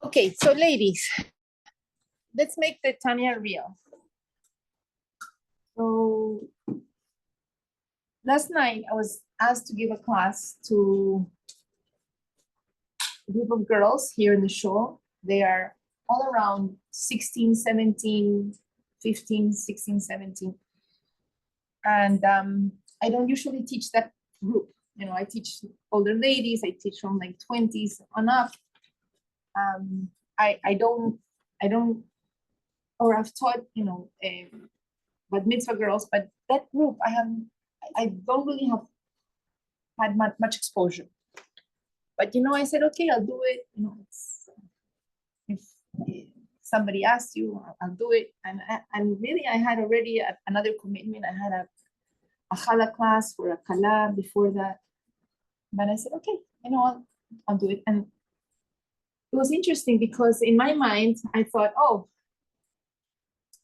Okay, so ladies, let's make the Tanya real. So last night I was asked to give a class to a group of girls here in the show. They are all around 16, 17, 15, 16, 17. And I don't usually teach that group. You know, I teach older ladies, I teach from like 20s on up. I don't, or I've taught, you know, bat mitzvah girls, but that group I don't really have had much exposure. But you know, I said, okay, I'll do it. You know, if somebody asks you, I'll do it. And really, I had already another commitment. I had a challah class for a kala before that. But I said, okay, you know, I'll do it. And it was interesting because in my mind, I thought, oh,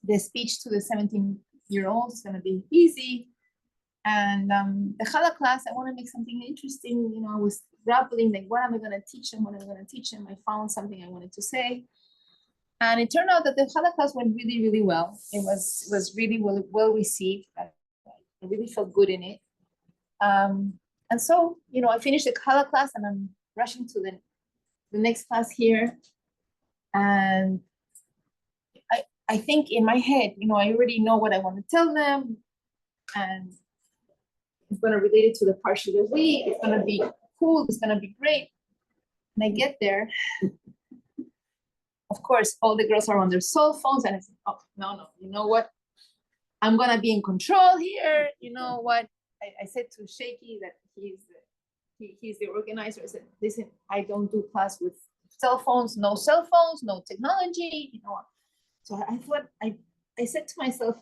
the speech to the 17-year-old is going to be easy. And the challah class, I want to make something interesting. You know, I was grappling, like, what am I going to teach them? What am I going to teach them? I found something I wanted to say. And it turned out that the challah class went really, really well. It was really well received. I really felt good in it. And so, you know, I finished the challah class and I'm rushing to the next class here. And I think in my head, you know, I already know what I want to tell them. And it's going to relate it to the parsha of the week. It's going to be cool. It's going to be great. And I get there. Of course, all the girls are on their cell phones. And I said, oh, no. You know what? I'm going to be in control here. You know what? I said to Shaky that he's the organizer. I said, listen, I don't do class with cell phones, no technology, you know. So I thought, I said to myself,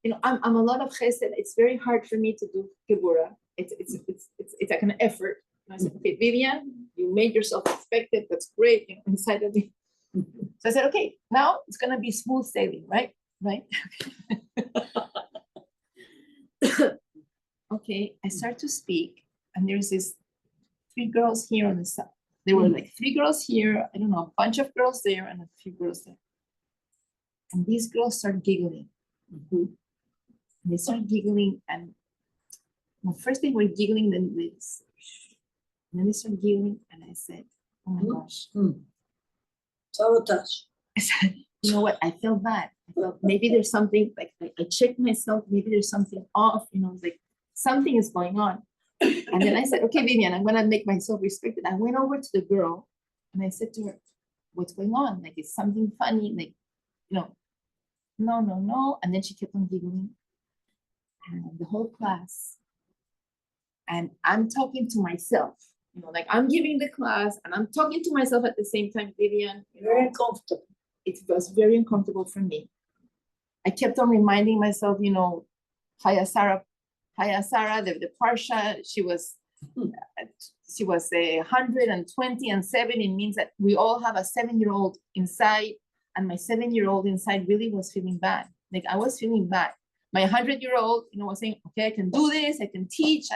you know, I'm a lot of chesed. It's very hard for me to do kibura. It's like an effort. And I said, okay, Vivian, you made yourself expected. That's great, you know, inside of me. So I said, okay, now it's gonna be smooth sailing, right? Okay, I start to speak, and there's this 3 girls here on the side. There were like 3 girls here, I don't know, a bunch of girls there, and a few girls there. And these girls start giggling. And they start giggling, and well, first they were giggling, then they started giggling, and I said, oh my gosh. Sabotage. I said, you know what? I felt bad. I felt maybe there's something, like I checked myself, maybe there's something off, you know, like something is going on. And then I said, okay, Vivian, I'm gonna make myself respected. I went over to the girl and I said to her, what's going on? Like, is something funny? Like, you know, no. And then she kept on giggling. And the whole class. And I'm talking to myself, you know, like I'm giving the class and I'm talking to myself at the same time, Vivian. You know, very uncomfortable. It was very uncomfortable for me. I kept on reminding myself, you know, Chaya Sarah, the Parsha, she was 120 and 7. It means that we all have a 7-year-old inside, and my 7-year-old inside really was feeling bad. Like I was feeling bad. My 100-year-old, you know, was saying, okay, I can do this, I can teach,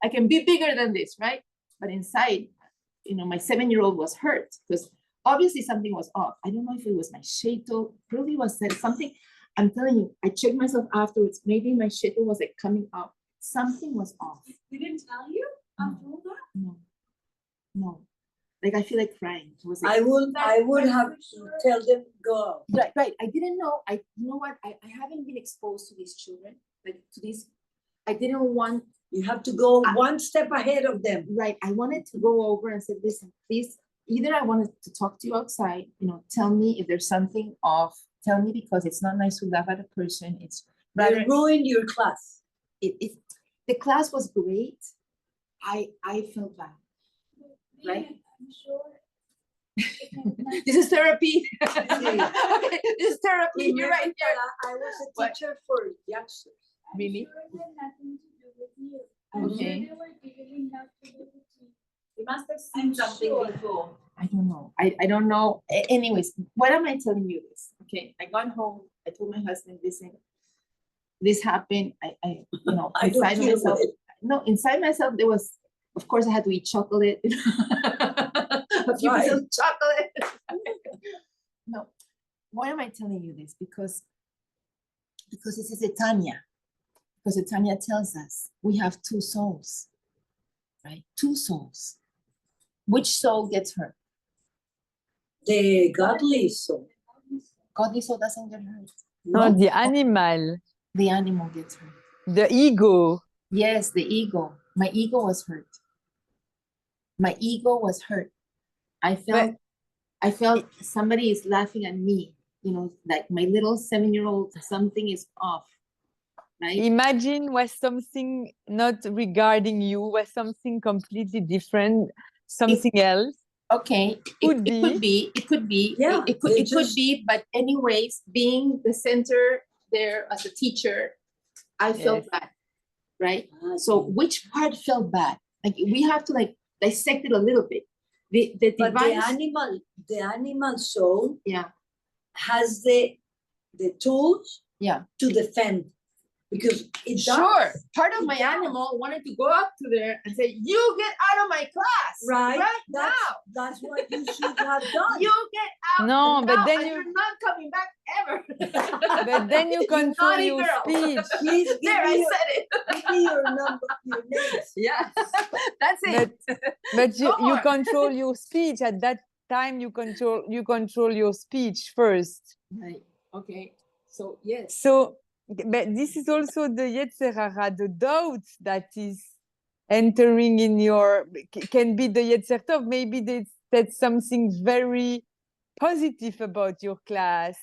I can be bigger than this, right? But inside, you know, my 7-year-old was hurt because obviously something was off. I don't know if it was my shetel, probably was something. I'm telling you, I checked myself afterwards. Maybe my shetel was like coming up. Something was off. We didn't tell you after all that? No. Like I feel like crying. It was like, I would have to tell them go. Right. I didn't know. You know what? I haven't been exposed to these children, like to these. I didn't want. You have to go one step ahead of them. Right. I wanted to go over and say, listen, please. Either I wanted to talk to you outside. You know, tell me if there's something off. Tell me, because it's not nice to laugh at a person. It's rather ruined your class. The class was great. I felt bad. Right. I'm sure. This is therapy. Okay, this is therapy. You're right. I was a teacher for youngsters. Really? Sure it had nothing to do with you. I'm sure they were giving enough to do with you. You must have seen something before. I don't know. I don't know. Anyways, what am I telling you this? Okay, I got home. I told my husband, listen, this happened. I you know, inside myself. No, inside myself, there was, of course, I had to eat chocolate. A few pieces of chocolate. why am I telling you this? Because this is a Tanya. Because the Tanya tells us we have two souls, right? Two souls. Which soul gets hurt? The godly soul. Godly soul doesn't get hurt. No, the animal, The animal gets hurt. the ego. Yes, the ego. My ego was hurt. My ego was hurt. I felt somebody is laughing at me, you know, like my little 7-year-old, something is off, right? Imagine was something not regarding you, was something completely different, something else. Okay, Could it could be, Yeah, it could be, but anyways, being the center there as a teacher, I felt Yes. bad, right? So which part felt bad? Like we have to like dissect it a little bit. The But divine, the animal soul yeah, has the tools yeah. to defend, because it does. Sure. Part of It my does. animal wanted to go up to there and say, "You get out of my class Right, now. that's what you should have done. You get out No, but now, then and you- you're not coming back ever." But then you control naughty your girl. speech. Please give There, me I your, said it. give me your number, your names. Yeah, that's it. But you No more. control your speech. At that time, you control your speech first. Right. Okay. So yes. So, but this is also the Yetzer Hara, the doubt that is entering in your, can be the Yetzer Tov. Maybe that's something very positive about your class.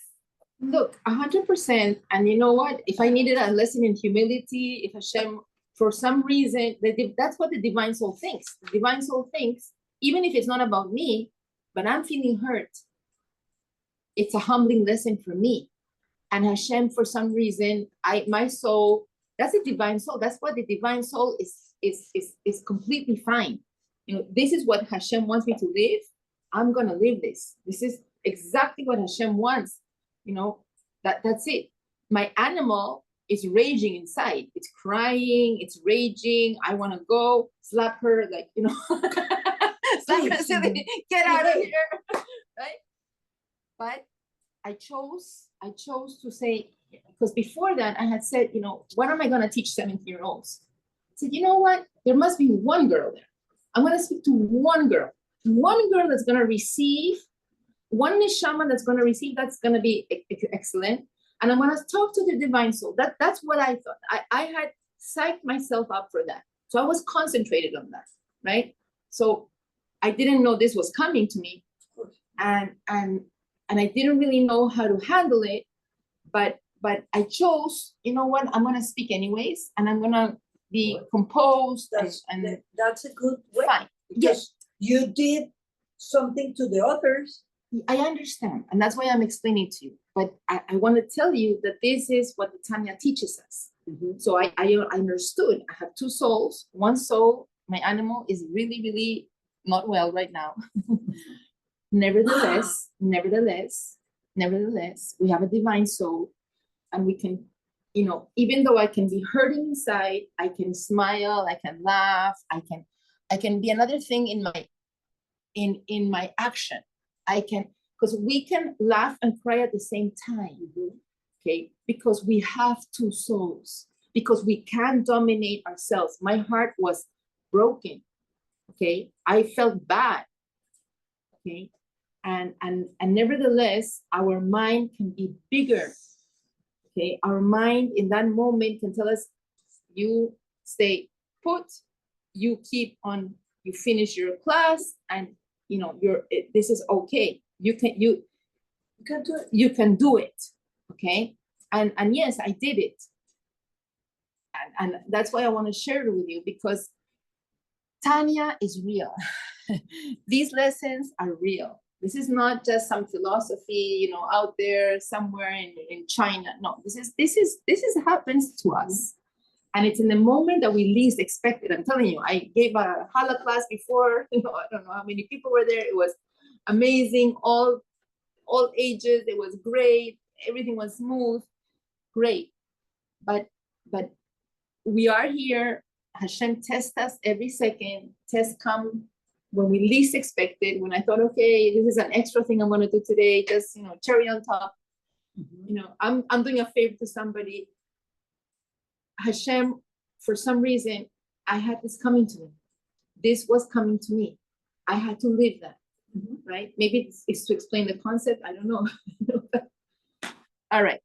Look, 100%. And you know what? If I needed a lesson in humility, if Hashem, for some reason, that's what the divine soul thinks. The divine soul thinks, even if it's not about me, but I'm feeling hurt, it's a humbling lesson for me. And Hashem, for some reason, my soul, that's a divine soul. That's what the divine soul is completely fine. You know, this is what Hashem wants me to live. I'm gonna live this. This is exactly what Hashem wants. You know, that's it. My animal is raging inside. It's crying, it's raging. I want to go slap her, like, you know, slap her silly, get out of here, right? But I chose to say, because before that I had said, you know, what am I going to teach 17-year-olds? I said, you know what? There must be one girl there. I'm going to speak to one girl that's going to receive, one neshama that's going to receive, that's going to be excellent. And I'm going to talk to the divine soul. That's what I thought. I had psyched myself up for that. So I was concentrated on that, right? So I didn't know this was coming to me. And I didn't really know how to handle it, but I chose, you know what, I'm gonna speak anyways, and I'm gonna be composed and That's a good way. fine. Yes, you did something to the others. I understand, and that's why I'm explaining to you. But I want to tell you that this is what the Tanya teaches us. Mhm. So I understood. I have two souls. One soul, my animal, is really, really not well right now. Nevertheless, we have a divine soul, and we can, you know, even though I can be hurting inside, I can smile, I can laugh, I can be another thing in my action. I can, because we can laugh and cry at the same time, okay? Because we have two souls, because we can't dominate ourselves. My heart was broken, okay? I felt bad, okay? And nevertheless, our mind can be bigger, okay? Our mind in that moment can tell us, you stay put, you keep on, you finish your class, and you know, this is okay. You can do it. You can do it, okay? And yes, I did it. And that's why I want to share it with you, because Tanya is real. These lessons are real. This is not just some philosophy, you know, out there somewhere in China. No, this is happens to us. And it's in the moment that we least expect it. I'm telling you, I gave a Hala class before, you know, I don't know how many people were there. It was amazing, all ages. It was great. Everything was smooth, great. But we are here. Hashem tests us every second. Tests come when we least expect it. When I thought, okay, this is an extra thing I'm going to do today, just, you know, cherry on top. Mhm. You know, I'm doing a favor to somebody. Hashem, for some reason, I had this coming to me. This was coming to me. I had to live that, Mhm. right? Maybe it's to explain the concept. I don't know. All right.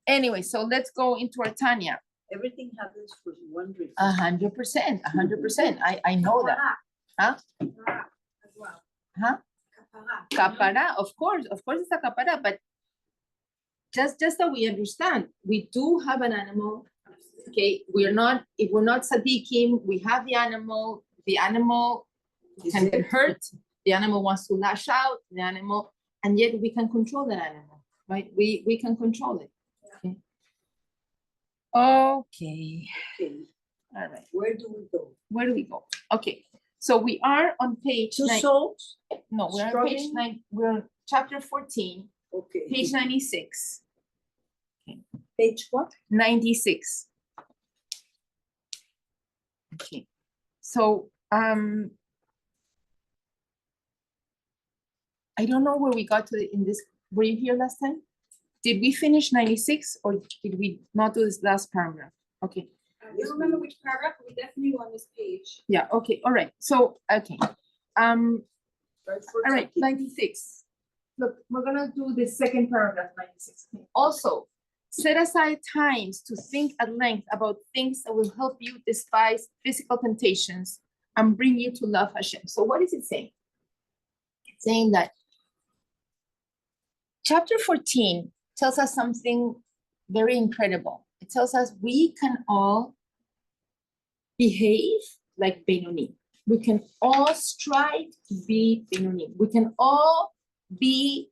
Anyway, so let's go into our Tanya. Everything happens for one reason. 100%, 100%. I know that. Huh? Kapara as well. Huh? Kapara. Capara, of course it's a capara, but just that we understand, we do have an animal. Okay, if we're not sadiqim, we have the animal Is can it? get hurt, the animal wants to lash out, and yet we can control that animal, right? We can control it. Okay. Okay. Okay, All right. where do we go? Where do we go? Okay. So we are on page Two 9. souls? No, we're on page struggling? 9. We're on chapter 14, Okay. page 96. Page what? 96. Okay. So I don't know where we got to in this. Were you here last time? Did we finish 96 or did we not do this last paragraph? Okay. I don't remember which paragraph, but we definitely were on this page. Yeah, okay, all right. So okay. Right for All right, something. 96. Look, we're gonna do the second paragraph, 96. Also, set aside times to think at length about things that will help you despise physical temptations and bring you to love Hashem. So what is it saying? It's saying that chapter 14 tells us something very incredible. It tells us we can all behave like Benoni. We can all strive to be Benoni. We can all be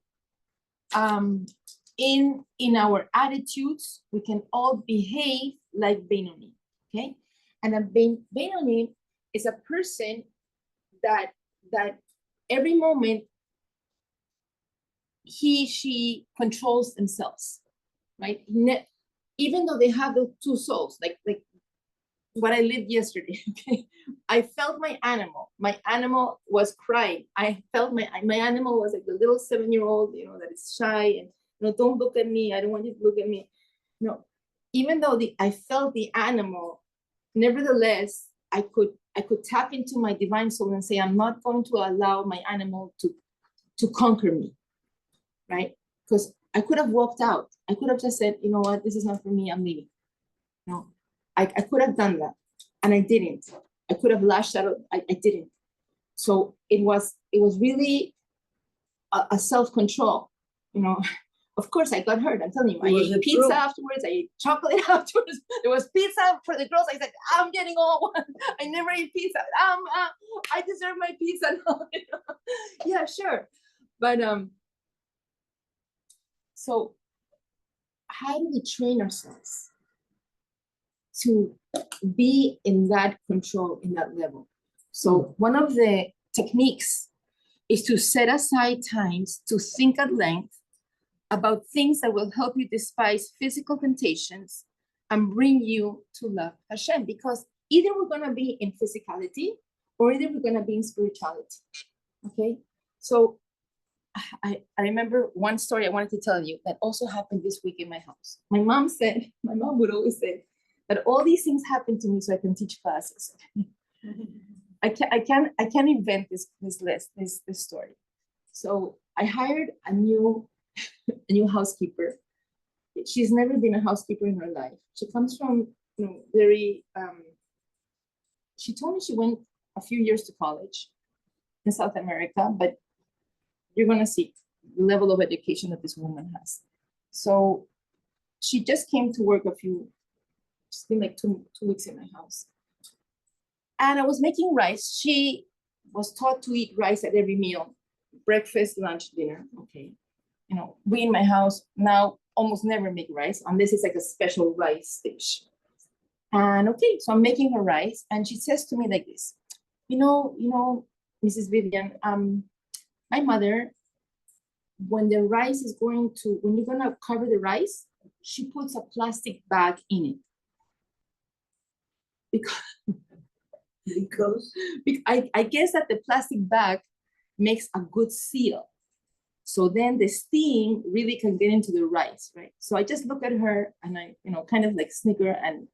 in our attitudes, we can all behave like Benoni. Okay? And a Benoni is a person that every moment she controls themselves, right? Even though they have the two souls, like what I lived yesterday. Okay, I felt my animal. My animal was crying. I felt my animal was like the little 7-year-old, that is shy and don't look at me. I don't want you to look at me. No, even though I felt the animal, nevertheless, I could tap into my divine soul and say, I'm not going to allow my animal to conquer me, right? Because I could have walked out. I could have just said, you know what, this is not for me, I'm leaving. No, I could have done that, and I didn't. I could have lashed out. I didn't. So it was really a self-control. Of course, I got hurt. I'm telling you, I Was ate it pizza true? afterwards. I ate chocolate afterwards. There was pizza for the girls. I said, I'm getting all one. I never ate pizza. I deserve my pizza now. Yeah, sure. But so how do we train ourselves to be in that control, in that level? So one of the techniques is to set aside times to think at length about things that will help you despise physical temptations and bring you to love Hashem. Because either we're going to be in physicality or either we're going to be in spirituality. Okay? So I remember one story I wanted to tell you that also happened this week in my house. My mom would always say that all these things happen to me so I can teach classes. I can't invent this story. So I hired a new housekeeper. She's never been a housekeeper in her life. She comes from very she told me she went a few years to college in South America, but you're gonna see the level of education that this woman has. So she just came to work it's been like two weeks in my house. And I was making rice. She was taught to eat rice at every meal, breakfast, lunch, dinner. Okay. We in my house now almost never make rice unless it's like a special rice dish. And okay, so I'm making her rice, and she says to me like this, Mrs. Vivian, my mother, when you're gonna cover the rice, she puts a plastic bag in it. Because I guess that the plastic bag makes a good seal. So then the steam really can get into the rice, right? So I just look at her and I, kind of like snicker, and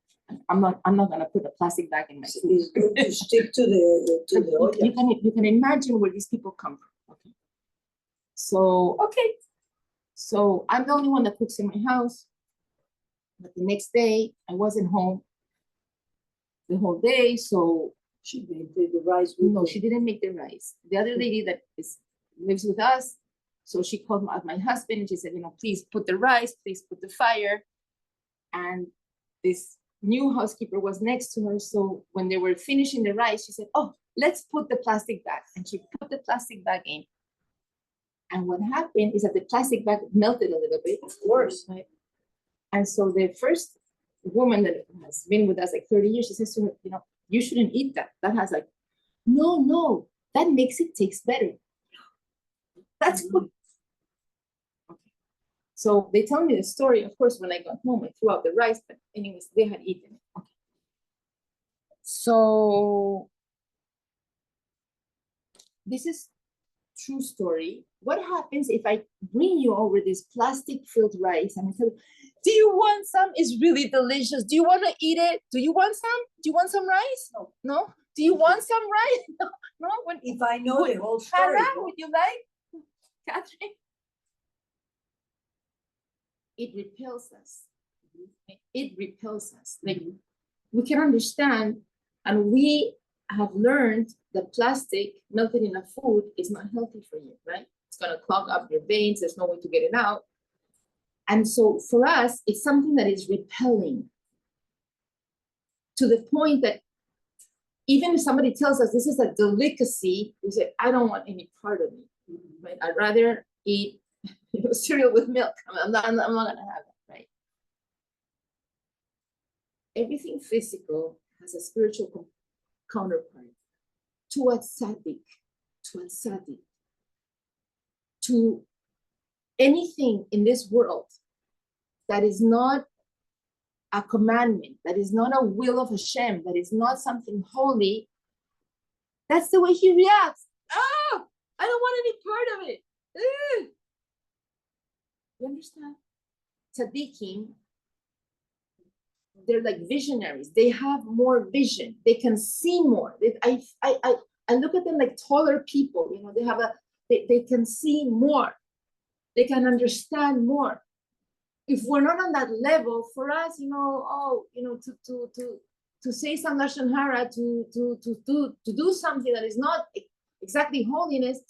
I'm not gonna put a plastic bag in my food. It's good to stick to the oil. You can imagine where these people come from. Okay. So so I'm the only one that cooks in my house. But the next day I wasn't home the whole day, so She made the rice with no, she didn't make the rice. The other lady that lives with us, so she called my husband and she said, please put the rice, please put the fire. And this new housekeeper was next to her. So when they were finishing the rice, she said, oh, let's put the plastic bag. And she put the plastic bag in. And what happened is that the plastic bag melted a little bit. Of course. Right? And so the first woman that has been with us like 30 years, she says to her, you shouldn't eat that. That has like, no, that makes it taste better. That's good. Okay. So they tell me the story. Of course, when I got home, I threw out the rice, but anyways, they had eaten it. Okay. So this is true story. What happens if I bring you over this plastic-filled rice and I tell you, do you want some? It's really delicious. Do you want to eat it? Do you want some? Do you want some rice? No? Do you want some rice? No? If I know the whole story. Hannah, would you like? Catherine? It repels us. It repels us. Like we can understand, and we have learned that plastic melted in a food is not healthy for you, right? It's gonna clog up your veins. There's no way to get it out. And so for us, it's something that is repelling to the point that even if somebody tells us this is a delicacy, we say, I don't want any part of it. Right? I'd rather eat cereal with milk. I'm not gonna have that, right? Everything physical has a spiritual counterpart to a tzaddik, to anything in this world that is not a commandment, that is not a will of Hashem, that is not something holy. That's the way he reacts. Ah, I don't want any part of it. Ugh. You understand? Tzaddikim, they're like visionaries. They have more vision. They can see more. I look at them like taller people. They can see more. They can understand more. If we're not on that level, for us, to say some lashon hara, to do something that is not exactly holiness,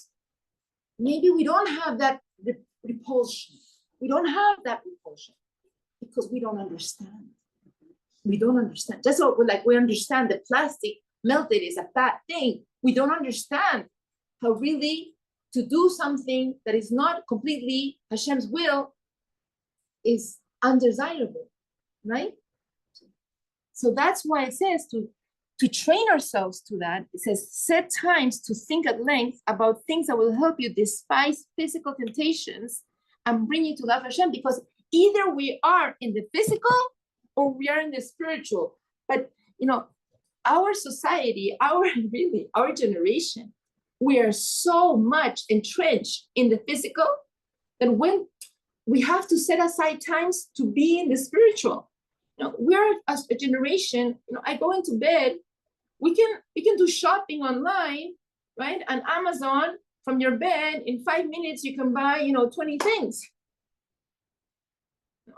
maybe we don't have that repulsion. We don't have that repulsion because we don't understand. We don't understand. Just so we understand that plastic melted is a bad thing. We don't understand how really to do something that is not completely Hashem's will is undesirable, right? So that's why it says to train ourselves to that. It says set times to think at length about things that will help you despise physical temptations and bring you to love Hashem, because either we are in the physical or we are in the spiritual. But our society, our generation, we are so much entrenched in the physical that when we have to set aside times to be in the spiritual. We're as a generation, I go into bed, we can do shopping online, right? On Amazon, from your bed, in 5 minutes, you can buy, 20 things.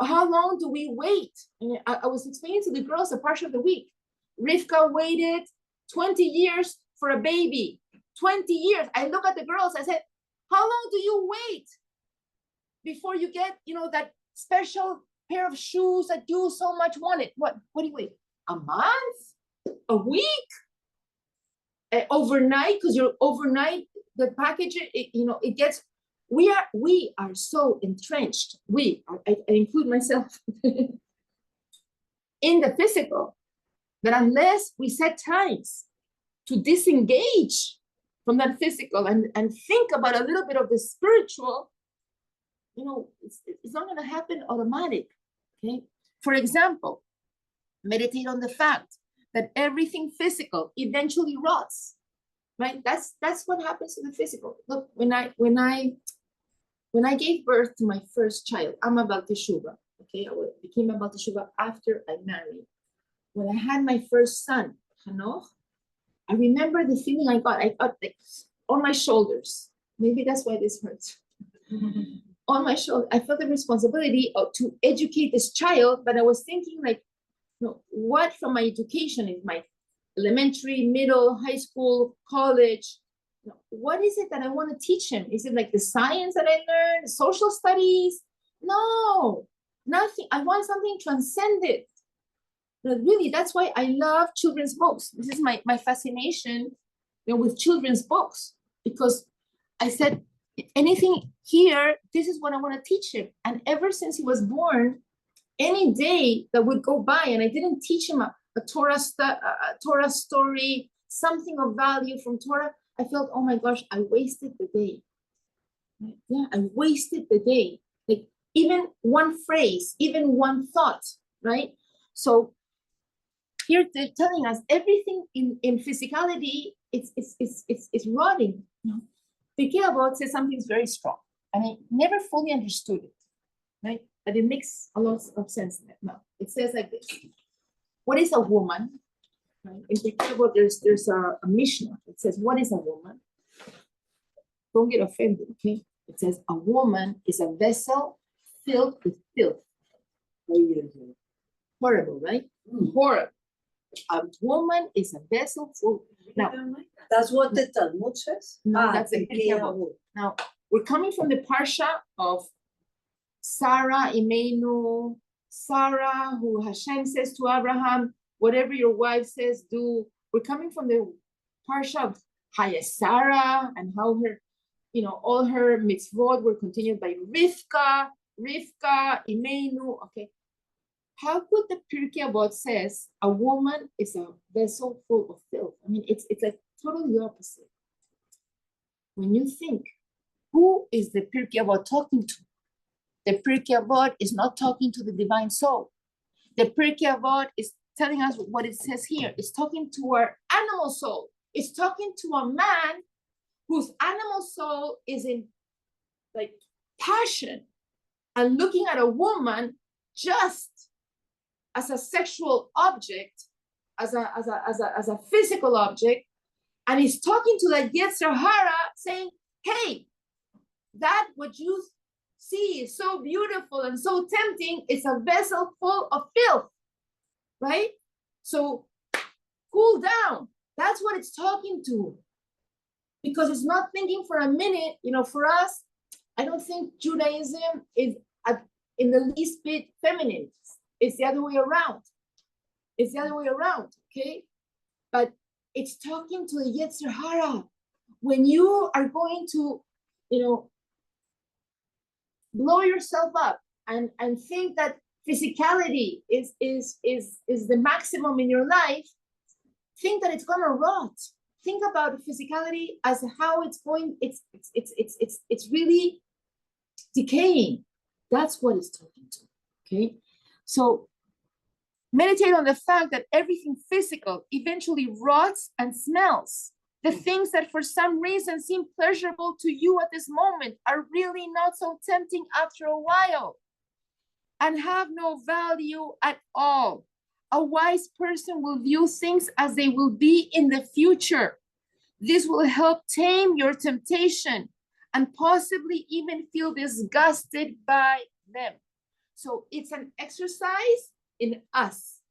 How long do we wait? And I was explaining to the girls a part of the week. Rivka waited 20 years for a baby. 20 years. I look at the girls, I said, how long do you wait before you get, that special pair of shoes that you so much wanted? What do you wait? A month? A week? Overnight? Because you're overnight, the package, it gets, we are so entrenched. I include myself in the physical, that unless we set times to disengage from that physical and think about a little bit of the spiritual, it's not going to happen automatic. Okay. For example, meditate on the fact that everything physical eventually rots. Right. That's what happens to the physical. Look, when I when I gave birth to my first child, I'm a Baal Teshuva, okay? Became a Baal Teshuva after I married. When I had my first son, Hanoch, I remember the feeling I got like on my shoulders. Maybe that's why this hurts. On my shoulder, I felt the responsibility to educate this child, but I was thinking like, what from my education is my elementary, middle, high school, college, what is it that I want to teach him? Is it like the science that I learned, social studies? No, nothing. I want something transcendent. But really, that's why I love children's books. This is my fascination, with children's books, because I said, anything here, this is what I want to teach him. And ever since he was born, any day that would go by and I didn't teach him a Torah story, something of value from Torah, I felt, oh my gosh, I wasted the day. Yeah, I wasted the day. Like even one phrase, even one thought, right? So here they're telling us everything in physicality, it's rotting. Pirkei Avot says something's very strong, and I never fully understood it, right? But it makes a lot of sense now. It says like this: what is a woman? Right? In Pirkei Avot, there's a Mishnah. It says, what is a woman? Don't get offended, okay? It says a woman is a vessel filled with filth. Horrible, right? Horrible. A woman is a vessel full. Now, That's what the Talmud says? no, that's a Pirkei Pirkei Avot. Avot. Now, we're coming from the parsha of Sarah, Imenu, Sarah, who Hashem says to Abraham, whatever your wife says, do. We're coming from the parsha of Sarah and how her, all her mitzvot were continued by Rivka, Imenu, okay. How could the Pirkei Avot says a woman is a vessel full of filth? I mean, it's like totally opposite. When you think, who is the Pirkei Avot talking to? The Pirkei Avot is not talking to the divine soul. The Pirkei Avot is telling us what it says here. It's talking to our animal soul. It's talking to a man whose animal soul is in like passion and looking at a woman just as a sexual object, as a physical object, and he's talking to the Yetzer Hara saying, hey, that what you see is so beautiful and so tempting, it's a vessel full of filth, right? So cool down. That's what it's talking to. Because it's not thinking for a minute, for us, I don't think Judaism is in the least bit feminine. It's the other way around. It's the other way around, okay? But it's talking to the Yetzer Hara. When you are going to, blow yourself up and think that physicality is the maximum in your life, think that it's gonna rot. Think about physicality as how it's going, it's really decaying. That's what it's talking to, okay? So meditate on the fact that everything physical eventually rots and smells. The things that for some reason seem pleasurable to you at this moment are really not so tempting after a while and have no value at all. A wise person will view things as they will be in the future. This will help tame your temptation and possibly even feel disgusted by them. So it's an exercise in us,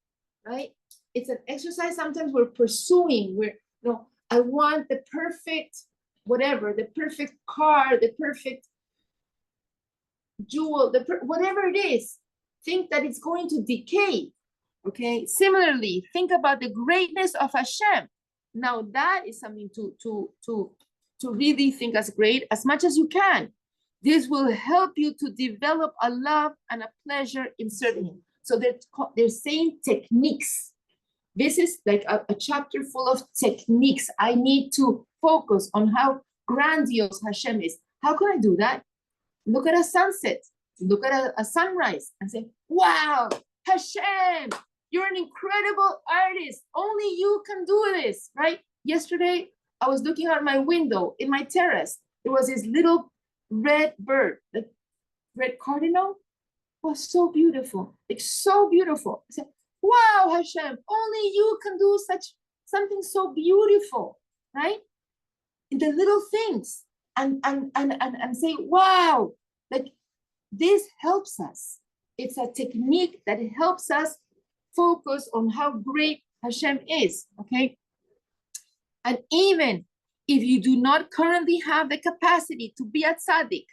right? It's an exercise. Sometimes we're pursuing, I want the perfect, whatever, the perfect car, the perfect jewel, whatever it is, think that it's going to decay, okay? Similarly, think about the greatness of Hashem. Now that is something to really think as great as much as you can. This will help you to develop a love and a pleasure in serving Him. So they're saying techniques. This is like a chapter full of techniques. I need to focus on how grandiose Hashem is. How can I do that? Look at a sunset, look at a sunrise and say, wow, Hashem, you're an incredible artist. Only you can do this, right? Yesterday, I was looking out my window in my terrace. There was this little red bird, the red cardinal, was so beautiful, like so beautiful. I said, wow, Hashem, only you can do something so beautiful, right? In the little things, and say, wow, like this helps us. It's a technique that helps us focus on how great Hashem is, okay? And even if you do not currently have the capacity to be a tzaddik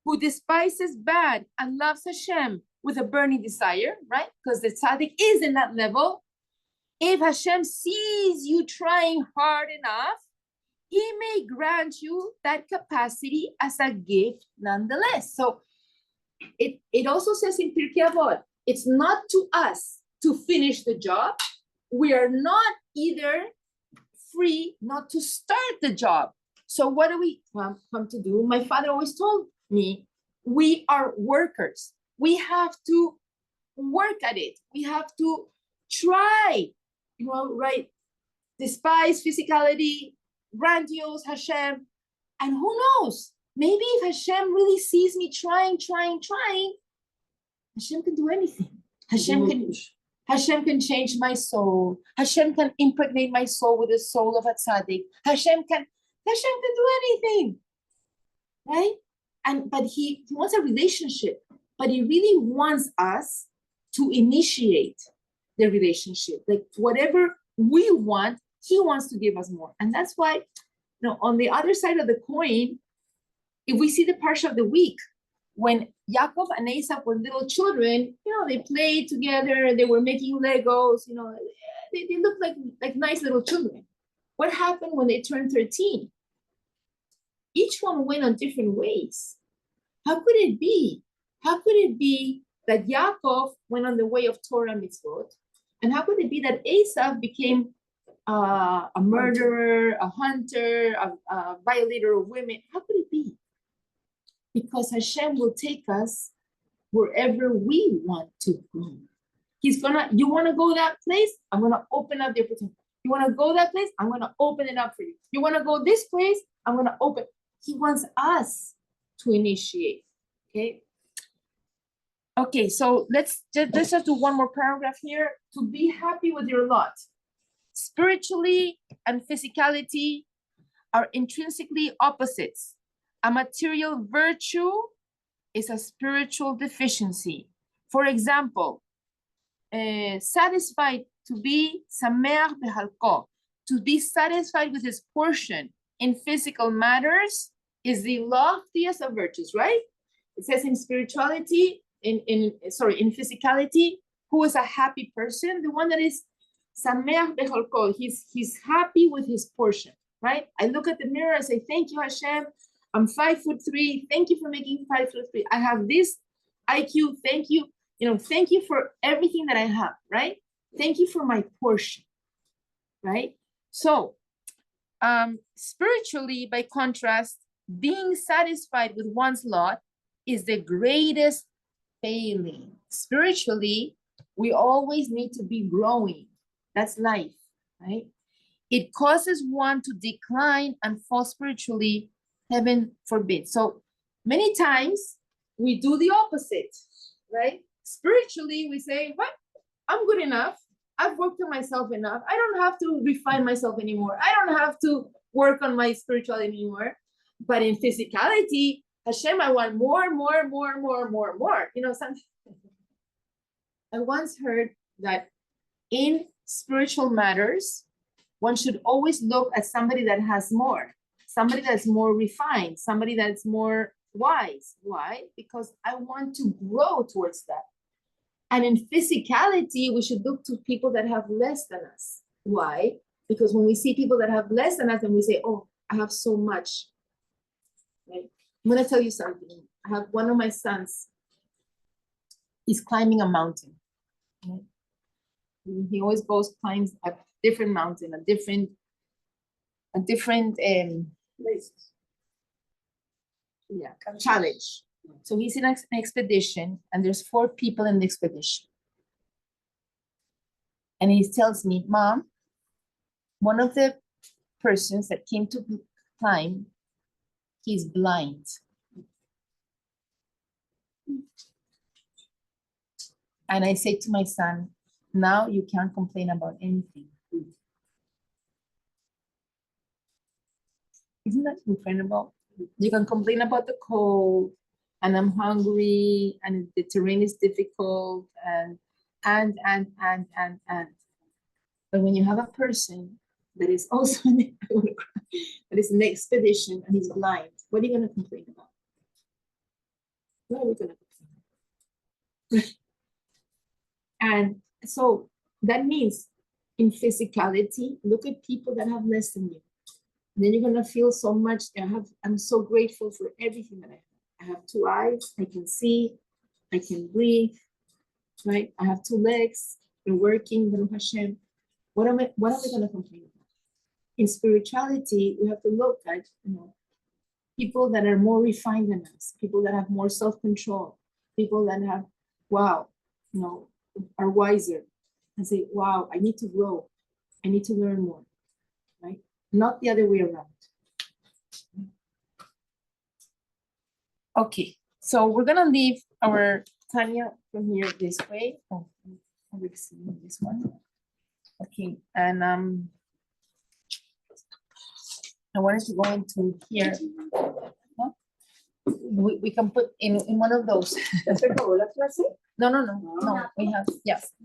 who despises bad and loves Hashem with a burning desire, right? Because the tzaddik is in that level. If Hashem sees you trying hard enough, He may grant you that capacity as a gift nonetheless. So it also says in Pirkei Avot, it's not to us to finish the job. We are not either free not to start the job. So what do we come to do? My father always told me, we are workers. We have to work at it. We have to try, right? Despise physicality, grandiose Hashem. And who knows? Maybe if Hashem really sees me trying, Hashem can do anything. Hashem can change my soul. Hashem can impregnate my soul with the soul of a tzaddik. Hashem can do anything, right? But he wants a relationship, but he really wants us to initiate the relationship. Like whatever we want, he wants to give us more. And that's why, on the other side of the coin, if we see the parsha of the week, when Yaakov and Esau were little children, they played together, they were making Legos, they looked like nice little children. What happened when they turned 13? Each one went on different ways. How could it be? How could it be that Yaakov went on the way of Torah mitzvot? And how could it be that Esau became a murderer, a hunter, a violator of women? How could it be? Because Hashem will take us wherever we want to go. You want to go that place? I'm going to open up the opportunity. You want to go that place? I'm going to open it up for you. You want to go this place? I'm going to open. He wants us to initiate, okay? Okay, so let's just do one more paragraph here. To be happy with your lot. Spiritually and physicality are intrinsically opposites. A material virtue is a spiritual deficiency. For example, satisfied to be sameach behalko, to be satisfied with his portion in physical matters is the loftiest of virtues, right? It says in spirituality, in physicality, who is a happy person? The one that is sameach behalko, he's happy with his portion, right? I look at the mirror, I say, thank you, Hashem. I'm 5'3". Thank you for making 5'3". I have this IQ. Thank you. Thank you for everything that I have, right? Thank you for my portion, right? So, spiritually, by contrast, being satisfied with one's lot is the greatest failing. Spiritually, we always need to be growing. That's life, right? It causes one to decline and fall spiritually. Heaven forbid. So many times we do the opposite, right? Spiritually, we say, what? I'm good enough. I've worked on myself enough. I don't have to refine myself anymore. I don't have to work on my spirituality anymore. But in physicality, Hashem, I want more. Something. I once heard that in spiritual matters, one should always look at somebody that has more. Somebody that's more refined, somebody that's more wise. Why? Because I want to grow towards that. And in physicality, we should look to people that have less than us. Why? Because when we see people that have less than us, and we say, oh, I have so much. Right? I'm going to tell you something. I have one of my sons. He's climbing a mountain. Right? He always climbs a different mountain, a different places. Yeah, challenge. So he's in an expedition, and there's 4 people in the expedition. And he tells me, Mom, one of the persons that came to climb, He's blind. And I say to my son, now you can't complain about anything. Isn't that incredible? You can complain about the cold, and I'm hungry, and the terrain is difficult, and. But when you have a person that is also that is in the expedition and he's blind, what are you going to complain about? What are we going to complain? And so that means in physicality, look at people that have less than you. And then you're going to feel so much. I'm so grateful for everything that I have. I have 2 eyes, I can see, I can breathe, right? I have 2 legs, they're working, Baruch Hashem. What are we going to complain about? In spirituality, we have to look at, people that are more refined than us, people that have more self-control, people that have, wow, are wiser, and say, wow, I need to grow, I need to learn more, right? Not the other way around. Okay, so we're gonna leave our Tanya from here this way. Oh, we're seeing this one. Okay, and I wanted to go into here. Huh? We can put in one of those. No.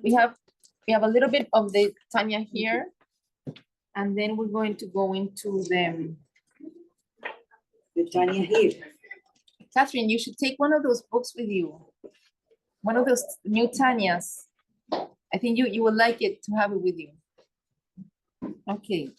We have a little bit of the Tanya here, and then we're going to go into the Tanya here. Catherine, you should take one of those books with you. One of those new Tanyas. I think you would like it to have it with you. Okay.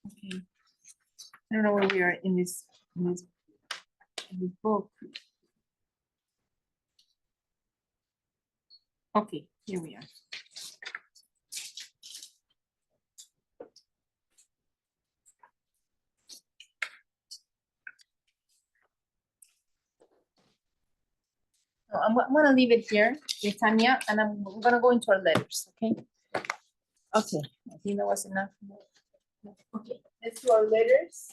Okay. I don't know where we are in this book. Okay, here we are. So I'm gonna leave it here with Tanya, and we're gonna go into our letters, okay? Okay, I think that was enough. Okay, let's do our letters.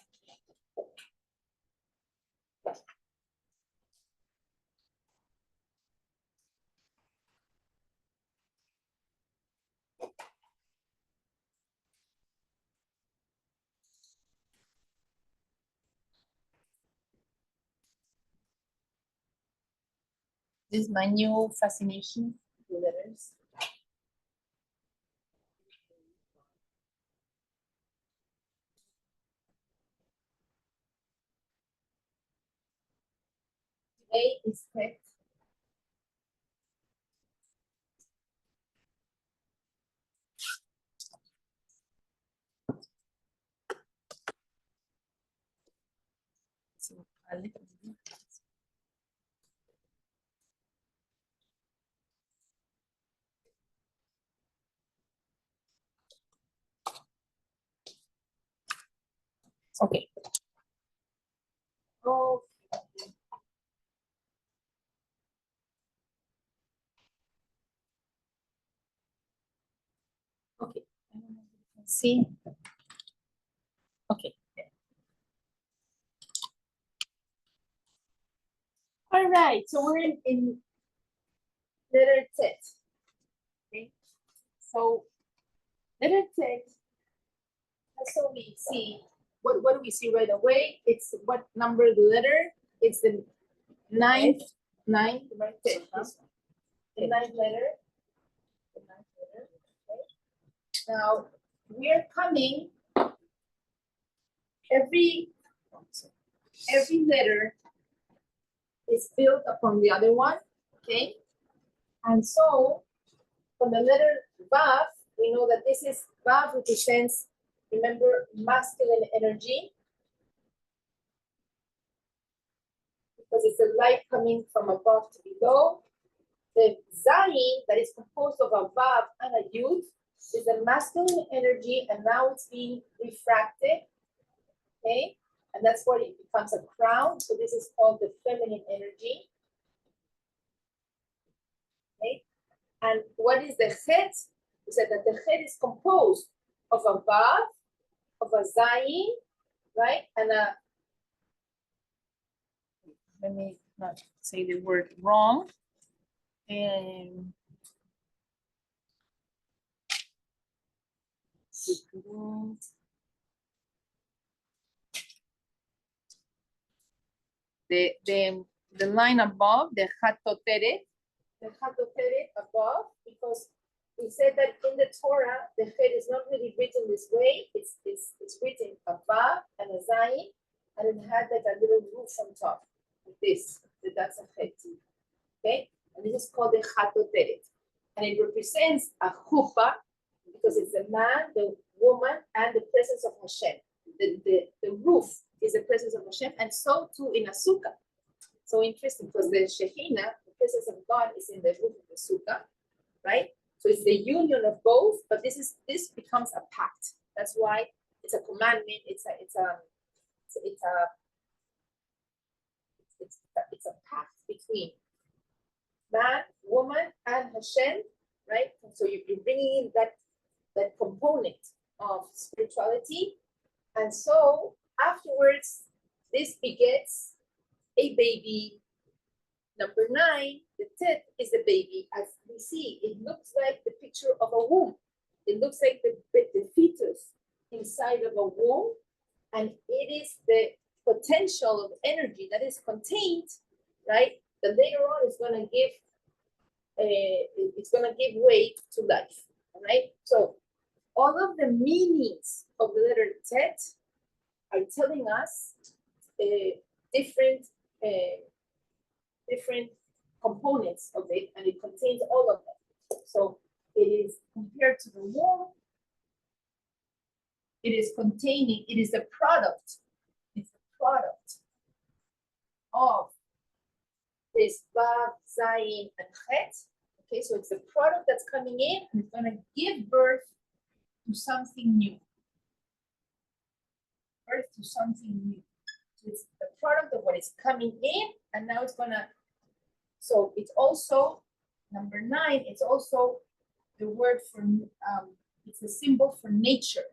This is my new fascination with letters. Today is Chet. So, okay. Oh. Okay. Let's see. Okay. All right. So we're in letter Tet. Okay. So letter Tet. So we see what do we see right away? It's what number the letter? It's the ninth, right? Tet, huh? The ninth letter. The ninth letter. Okay. Now we are coming. Every letter is built upon the other one, okay? And so from the letter Vav, we know that this is Vav represents, remember, masculine energy, because it's a light coming from above to below. The Zayin, that is composed of a Vav and a Yud, is the masculine energy, and now it's being refracted, okay? And that's where it becomes a crown. So this is called the feminine energy. Okay. And what is the Chet? We said that the Chet is composed of a Vav, of a Zayin, right? And a, Let me not say the word wrong. And the line above, the Hatoteret, the Hatoteret above, because we said that in the Torah, the Chet is not really written this way. It's written a Vav and a Zayin, and it had like a little roof on top, like this. That's a Chet. Okay? And this is called the Hatoteret. And it represents a chuppah, because it's the man, the woman, and the presence of Hashem. The roof is the presence of Hashem, and so too in a sukkah. So interesting, because the Shekhinah, the presence of God, is in the roof of the sukkah, right? So it's the union of both, but this becomes a pact. That's why it's a commandment. It's a pact between man, woman, and Hashem, right? And so you're bringing in that component of spirituality, and so afterwards, this begets a baby. Number 9, the Tet is the baby. As we see, it looks like the picture of a womb. It looks like the fetus inside of a womb, and it is the potential of energy that is contained, right? That later on is going to give, it's going to give way to life, all right? So all of the meanings of the letter Tet are telling us different components of it, and it contains all of them. So it is compared to the womb. It is the product. It's the product of this Vav, Zayin, and Chet. Okay, so it's the product that's coming in, and it's going to give birth to something new. Birth to something new. So it's the product of what is coming in, and now it's gonna. So it's also number 9. It's also the word for. It's a symbol for nature,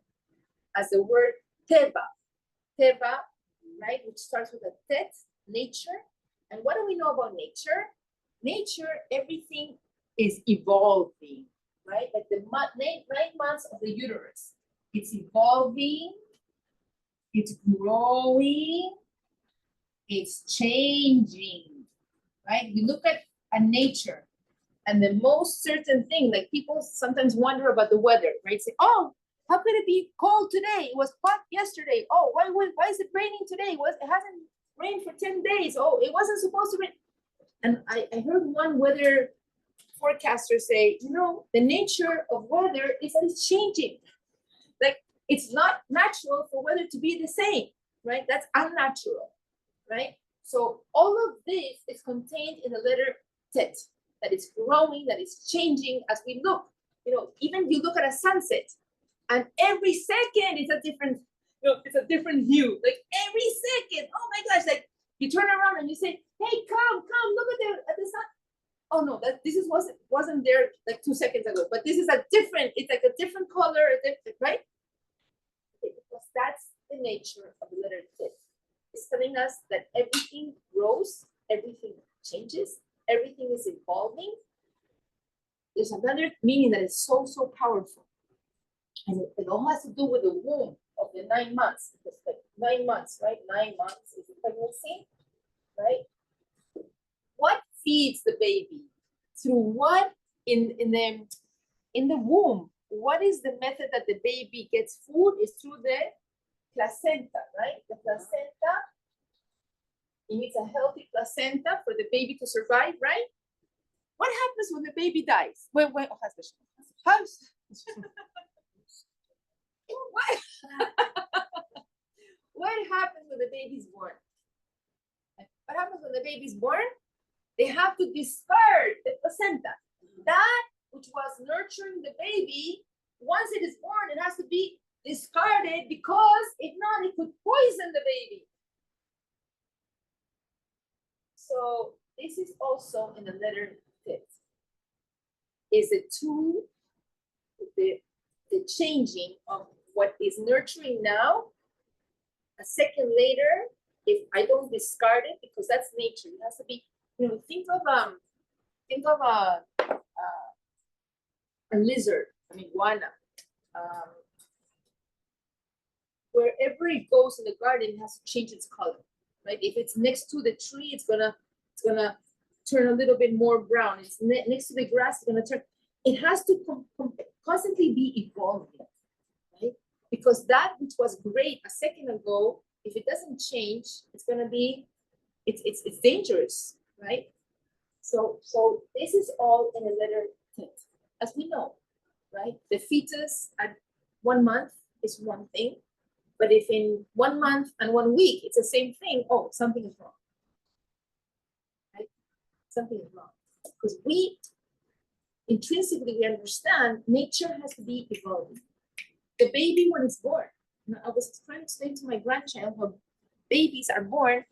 as the word teva, right, which starts with a tet, nature. And what do we know about nature? Nature, everything is evolving, right? Like the 9 months of the uterus, it's evolving, it's growing, it's changing, right? You look at a nature, and the most certain thing, like people sometimes wonder about the weather, right? Say, oh, how could it be cold today? It was hot yesterday. Oh, why is it raining today? It hasn't rained for 10 days. Oh, it wasn't supposed to rain. And I heard one weather forecaster say, the nature of weather is that it's changing. Like, it's not natural for weather to be the same, right? That's unnatural, right? So all of this is contained in the letter Tet, that is growing, that is changing as we look. Even you look at a sunset, and every second it's a different, it's a different hue. Like every second, oh my gosh! Like you turn around and you say, "Hey, come, look at the sun." Oh no, this wasn't there like 2 seconds ago. But this is it's like a different color, right? Okay, because that's the nature of the letter Tet. It's telling us that everything grows, everything changes, everything is evolving. There's another meaning that is so powerful. And it all has to do with the womb of the 9 months. Because like 9 months, right? 9 months is the pregnancy, right? What feeds the baby? Through what in the womb? What is the method that the baby gets food? Is through the placenta, right? The placenta. It needs a healthy placenta for the baby to survive, right? What happens when the baby dies? What happens when the baby's born? What happens when the baby's born? They have to discard the placenta. That which was nurturing the baby, once it is born, it has to be discarded, because if not, it could poison the baby. So this is also in the letter Tet. Is the two, the changing of what is nurturing now, a second later, if I don't discard it, because that's nature, it has to be, think of a lizard, iguana. Wherever it goes in the garden, it has to change its color, right? If it's next to the tree, it's gonna turn a little bit more brown. It's next to the grass, it's gonna turn. It has to constantly be evolving, right? Because that which was great a second ago, if it doesn't change, it's gonna be, it's dangerous, right? So this is all in a letter Tet, as we know, right? The fetus at 1 month is one thing, but if in 1 month and 1 week it's the same thing, oh, something is wrong, right? Something is wrong, because we intrinsically we understand nature has to be evolving. The baby when it's born, I was trying to explain to my grandchild how babies are born,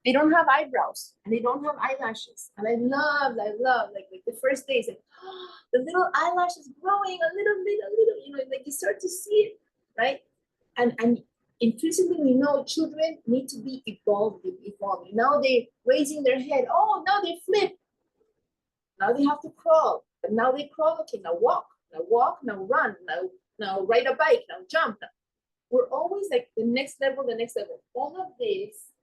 they don't have eyebrows and they don't have eyelashes, and I love like the first days, like, oh, the little eyelash is growing a little bit, like you start to see it, right? And intrinsically we know children need to be evolving. Now they're raising their head. Oh, now they flip. Now they have to crawl. But now they crawl. Okay, now walk. Now run. Now ride a bike. Now jump. We're always like the next level. All of this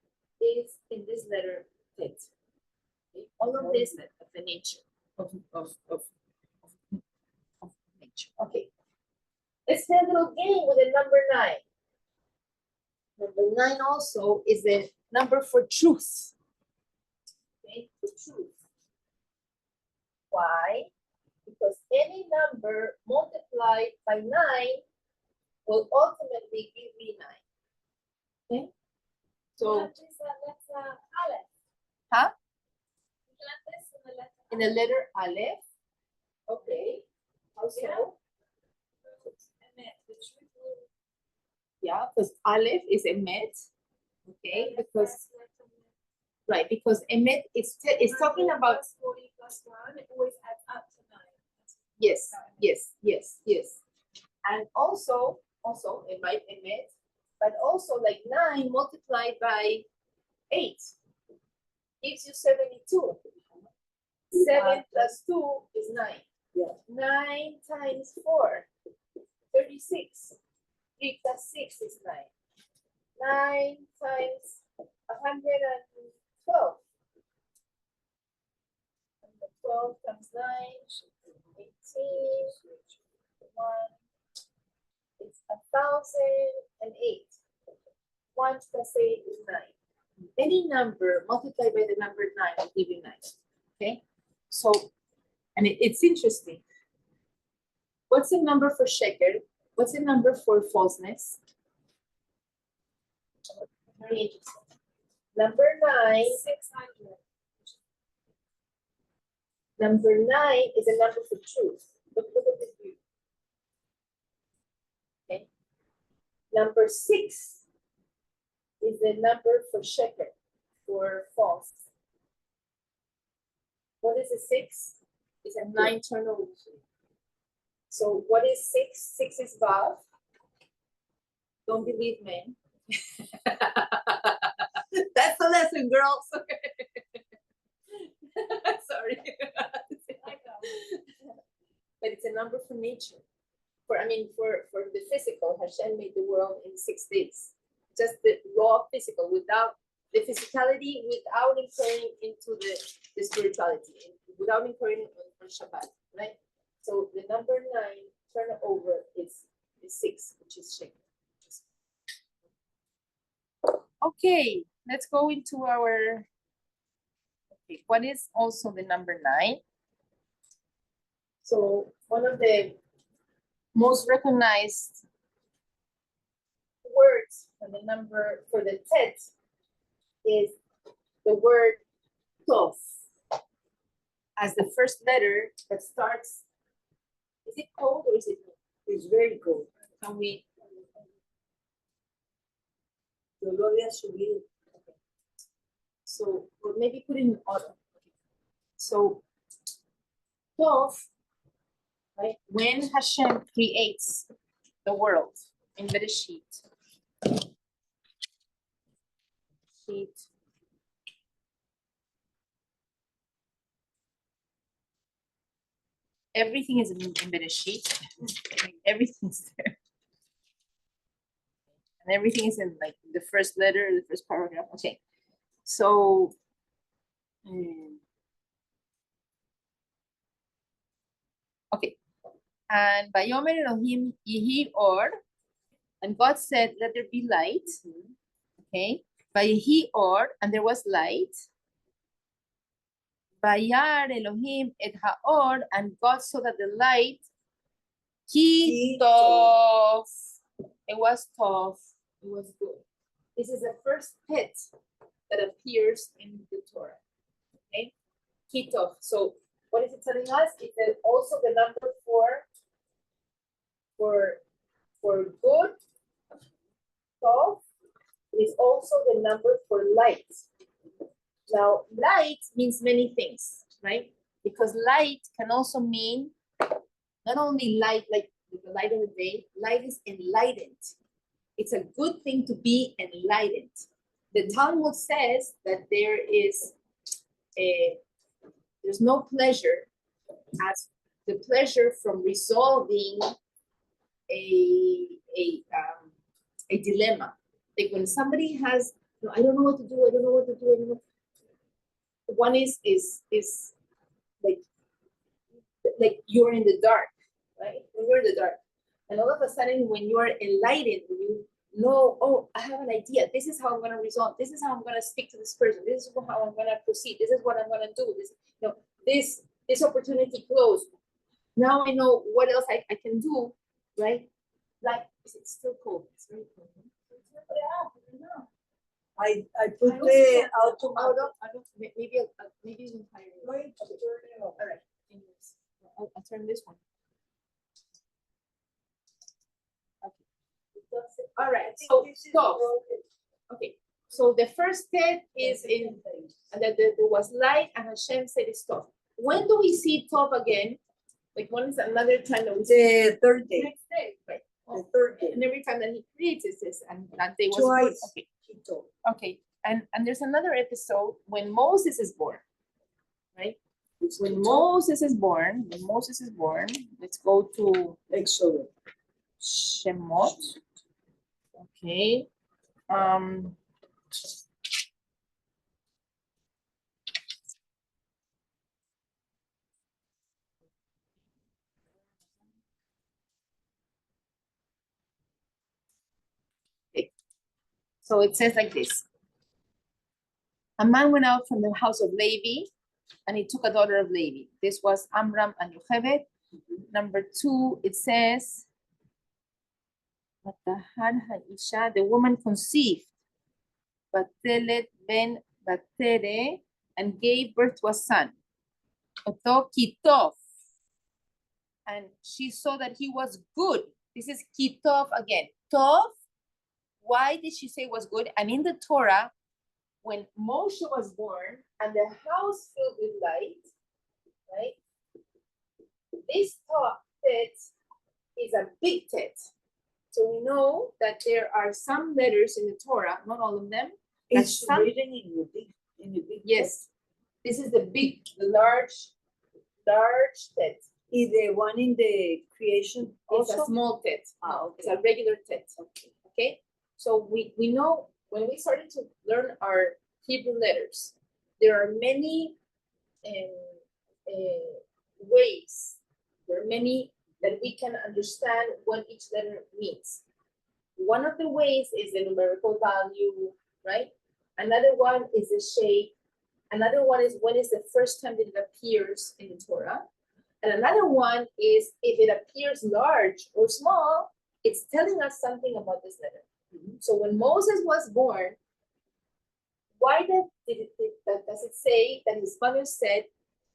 is in this letter Tet. Okay? All of this of the nature of nature. Okay. Let's play a little game with the number 9. Number 9 also is the number for truth. Okay, for truth. Why? Because any number multiplied by 9 will ultimately give me 9. Okay? So, huh? In the letter Aleph. Okay. Also, yeah, because Aleph is Emet. Okay, because right, because Emet is talking about 40 plus 1, it always adds up to 9. yes. And also it might Emet, but also like 9 multiplied by 8 gives you 72. 7 plus 2 is 9. Yeah. 9 times 4, 36. 3 plus 6 is 9. 9 times 112. 12 times 9, 18. 1. It's 1,008. 1 plus 8 is 9. Any number multiplied by the number 9 will give you 9. Okay? So, and it's interesting. What's the number for sheker? What's the number for falseness? Very interesting. Number 9. 600. Number 9 is a number for truth. Look at this view. Okay. Number 6 is the number for sheker, for false. What is a 6? It's a 9 turnover. So what is 6? 6 is Vav. Don't believe men. That's the lesson, girls. Sorry. But it's a number for nature. For the physical, Hashem made the world in 6 days. Just the raw physical, without the physicality, without incurring into the spirituality, without incurring on Shabbat, right? So the number 9 turnover is 6, which is Sheker. Okay, let's go into our. Okay, what is also the number 9? So one of the most recognized words for the number for the Tet is the word Tov as the first letter that starts. Is it cold or is it? It's very cold. Can we? Yo lo había subido. So, or maybe put it in order. So, Tov, right? When Hashem creates the world in Bereshit, everything is in Bereshit. Everything's there. And everything is in like the first letter, the first paragraph. Okay. So, okay. And Vayomer Elohim Yehi Or, and God said, let there be light. Okay. Vayehi Or, and there was light. Vayar Elohim et haor, and God saw that the light, ki tov, it was tov, it was good. This is the first pet that appears in the Torah. Okay, ki tov. So what is it telling us? It's also the number for good. Tov is also the number for light. Now, light means many things, right? Because light can also mean not only light, like the light of the day, light is enlightened. It's a good thing to be enlightened. The Talmud says that there's no pleasure as the pleasure from resolving a dilemma. Like when somebody has, I don't know what to do, I don't know what to do, I don't know. One is like you're in the dark, right? When you're in the dark, and all of a sudden, when you are enlightened, you know, oh, I have an idea. This is how I'm going to resolve. This is how I'm going to speak to this person. This is how I'm going to proceed. This is what I'm going to do. This opportunity closed. Now I know what else I can do, right? Like, is it still cold? It's very cold. I put the automatic. Maybe you can hire me. Wait, Okay. All right. I'll turn this one. Okay. All right. So stop. Okay. So the first step is in that there was light, and Hashem said stop. When do we see top again? Like when is another time that we see The third day. next day, right? The third day. And every time that he creates this, and that day was Twice. good. Okay. Okay. And there's another episode when Moses is born, right? When Moses is born, let's go to Exodus. Shemot. Okay. Okay. So it says like this. A man went out from the house of Levi, and he took a daughter of Levi. This was Amram and Yocheved. Number 2, it says, the woman conceived, Batelet ben Batere, and gave birth to a son. Oto Kitov. And she saw that he was good. This is Kitov again. Tov. Why did she say it was good? And in the Torah, when Moshe was born and the house filled with light, right? This tet is a big tet. So we know that there are some letters in the Torah, not all of them. It's written in the big. Yes. This is the large tet. Is the one in the creation It's also? a small tet. Okay. It's a regular tet. Okay. So we know when we started to learn our Hebrew letters, there are many ways. There are many that we can understand what each letter means. One of the ways is the numerical value, right? Another one is the shape. Another one is when is the first time that it appears in the Torah. And another one is if it appears large or small, it's telling us something about this letter. So when Moses was born, why does it say that his mother said,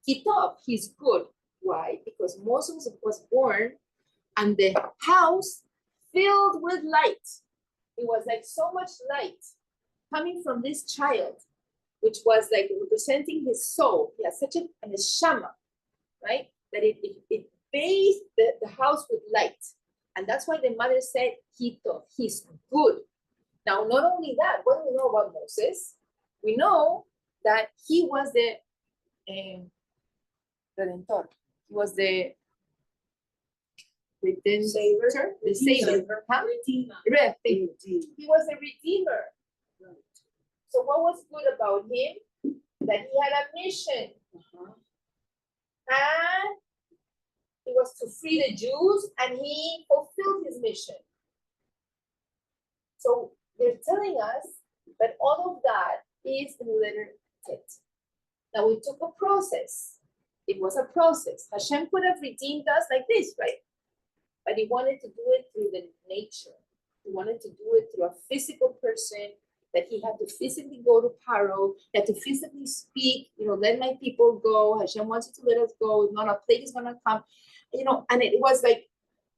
Kitov, he's good? Why? Because Moses was born and the house filled with light. It was like so much light coming from this child. which was like representing his soul. He has such a neshama, right? That it bathed the house with light. And that's why the mother said, he's good. Now, not only that, what do we know about Moses? We know that he was the Redentor. He was the Savior. the savior. Huh? Redeemer. He was a redeemer. So what was good about him? That he had a mission. And it was to free the Jews, and he fulfilled his mission. So they're telling us that all of that is in the letter Tet. Now it took a process. It was a process. Hashem could have redeemed us like this, right? But he wanted to do it through the nature. He wanted to do it through a physical person, that he had to physically go to Paro, he had to physically speak, let my people go. Hashem wants you to let us go. If not, a plague is gonna come. And it was like,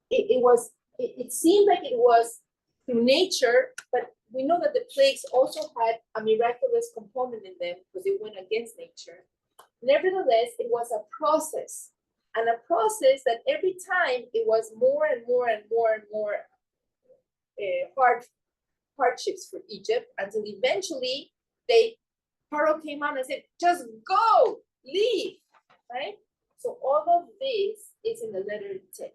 it seemed like it was through nature, but we know that the plagues also had a miraculous component in them because they went against nature. Nevertheless, it was a process, and a process that every time it was more and more and more and more hardships for Egypt, until eventually Pharaoh came out and said, just go, leave, right? So all of this is in the letter Tet.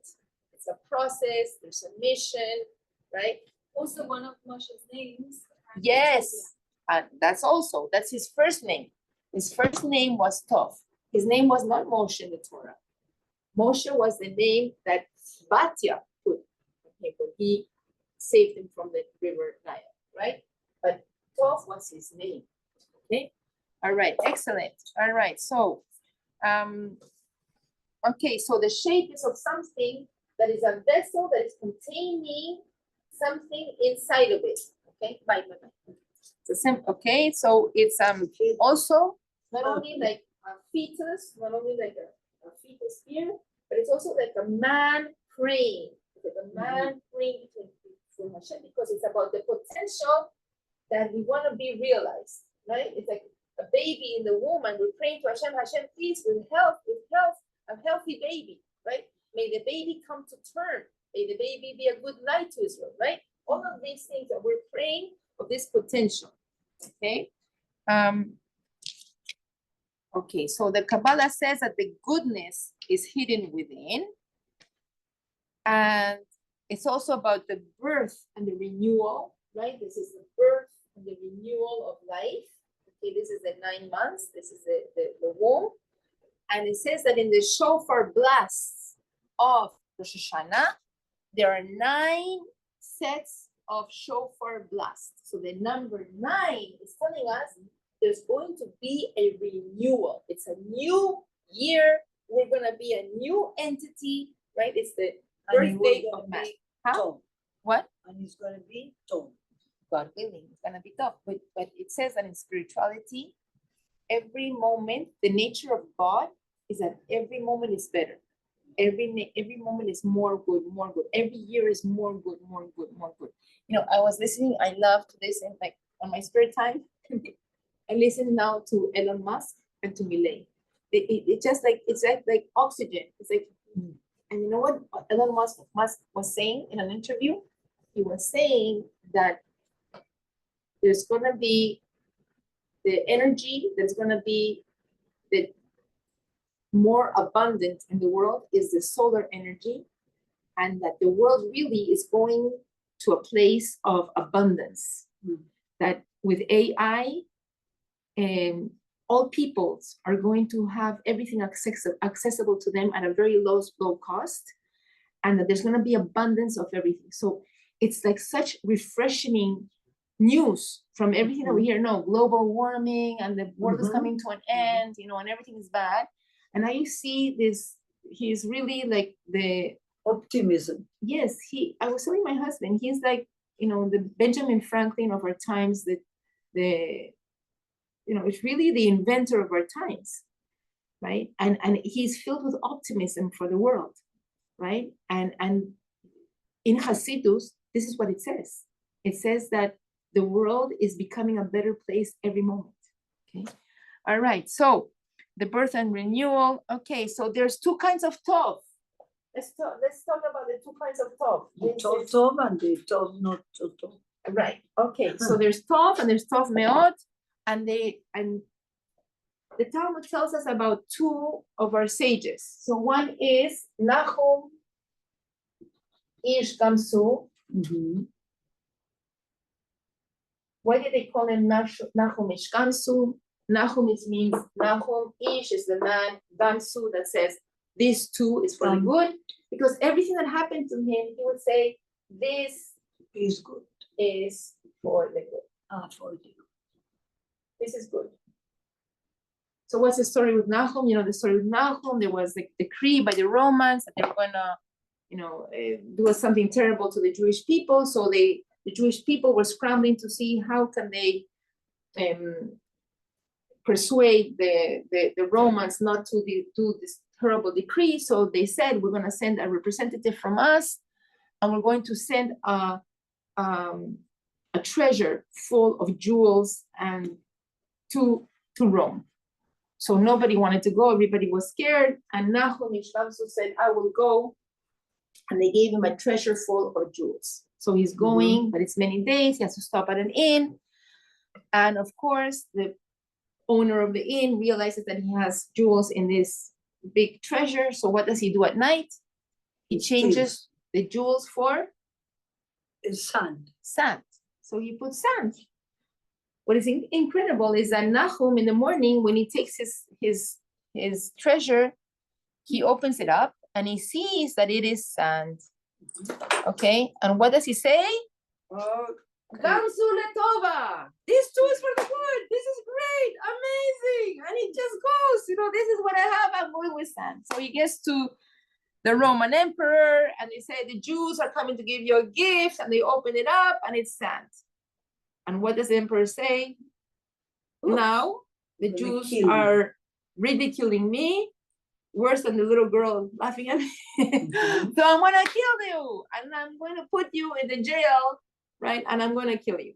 It's a process, there's a mission, right? Also, one of Moshe's names. Yes, and that's his first name. His first name was Tov. His name was not Moshe in the Torah. Moshe was the name that Batya put him when he saved him from the river Nile, right? But Tov was his name. Okay. All right. Excellent. All right. So, okay. So the shape is of something that is a vessel that is containing something inside of it. Okay. Bye. Okay. So it's also not only like a fetus, not only like a fetus here, but it's also like a man praying. Like a man praying to Hashem, because it's about the potential that we want to be realized, right? It's like a baby in the womb, and we're praying to Hashem, Hashem, please, with health, a healthy baby, right? May the baby come to term. May the baby be a good light to Israel, right? All of these things that we're praying of this potential, okay? Okay, so the Kabbalah says that the goodness is hidden within, and it's also about the birth and the renewal, right? This is the birth and the renewal of life. Okay, this is the 9 months. This is the womb. And it says that in the shofar blasts of Rosh Hashanah, there are 9 sets of shofar blasts. So the number 9 is telling us there's going to be a renewal. It's a new year. We're going to be a new entity, right? It's the birthday of man. Huh? What? And it's gonna be tone. God willing, it's gonna be tough. But it says that in spirituality, every moment, the nature of God is that every moment is better. Every moment is more good, more good. Every year is more good, more good, more good. I was listening. I love to listen, like on my spare time. I listen now to Elon Musk and to Milei. It just like it's like oxygen. It's like. And you know what Elon Musk was saying in an interview? He was saying that there's going to be the energy that's going to be the more abundant in the world is the solar energy, and that the world really is going to a place of abundance. That with AI, all peoples are going to have everything accessible to them at a very low cost, and that there's going to be abundance of everything. So it's like such refreshing news from everything that we hear. No, global warming and the world is coming to an end, and everything is bad. And I see this, he's really like the optimism. Yes, I was telling my husband, he's like, the Benjamin Franklin of our times, it's really the inventor of our times, right? And he's filled with optimism for the world, right? And in Hasidus, this is what it says. It says that the world is becoming a better place every moment. Okay. All right. So the birth and renewal. Okay. So there's two kinds of tov. Let's talk about the two kinds of tov. The tov and the tov not so tov. Right. Okay. So there's tov and there's tov meot, and the Talmud tells us about two of our sages. So one is Nahum Ish Gamsu. Why did they call him Nahum Ish Gamsu? Nahum means Nahum Ish is the man, Gamsu that says this too is for the good, because everything that happened to him, he would say this Is good. is for the good. For the good. This is good. So what's the story with Nahum? You know, the story with Nahum, there was the decree by the Romans that they were gonna, do something terrible to the Jewish people. So the Jewish people were scrambling to see how can they persuade the Romans not to do this terrible decree. So they said, we're gonna send a representative from us, and we're going to send a treasure full of jewels and to Rome. So nobody wanted to go, everybody was scared, and Nahum Ish Gamsu said, I will go, and they gave him a treasure full of jewels. So he's going, but it's many days, he has to stop at an inn, and of course, the owner of the inn realizes that he has jewels in this big treasure, so what does he do at night? He changes the jewels for? Sand. Sand. So he puts sand. What is incredible is that Nahum in the morning, when he takes his treasure, he opens it up and he sees that it is sand. Okay, and what does he say? Gamsu letova. This too is for the good. This is great, amazing, and he just goes. This is what I have. I'm going with sand. So he gets to the Roman emperor, and they say the Jews are coming to give you a gift, and they open it up, and it's sand. And what does the emperor say? Now the Jews are ridiculing me worse than the little girl laughing at me. So I'm gonna kill you, and I'm going to put you in the jail, right? And I'm going to kill you.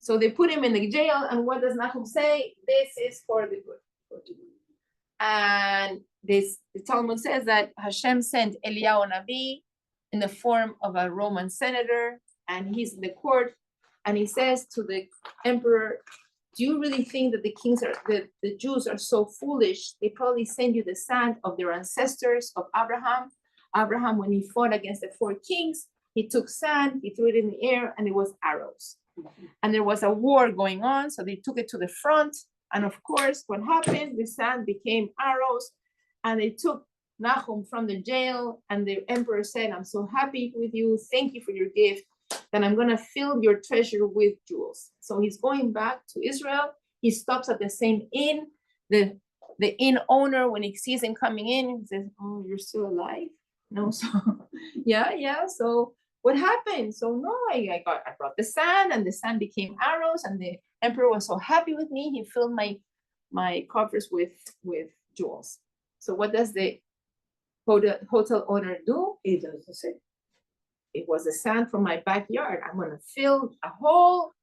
So they put him in the jail, and what does Nahum say? This is for the good. And the Talmud says that Hashem sent Eliyahu Navi in the form of a Roman senator, and he's in the court, and he says to the emperor, do you really think that the Jews are so foolish? They probably send you the sand of their ancestors, of Abraham. Abraham, when he fought against the 4 kings, he took sand, he threw it in the air, and it was arrows. And there was a war going on, so they took it to the front. And of course, what happened? The sand became arrows, and they took Nahum from the jail, and the emperor said, I'm so happy with you, thank you for your gift, then I'm gonna fill your treasure with jewels. So he's going back to Israel, he stops at the same inn, the inn owner, when he sees him coming in, he says, oh, you're still alive? No, so, yeah, so what happened? So no, I brought the sand, and the sand became arrows, and the emperor was so happy with me, he filled my coffers with jewels. So what does the hotel owner do? He does the same. It was the sand from my backyard. I'm gonna fill a whole,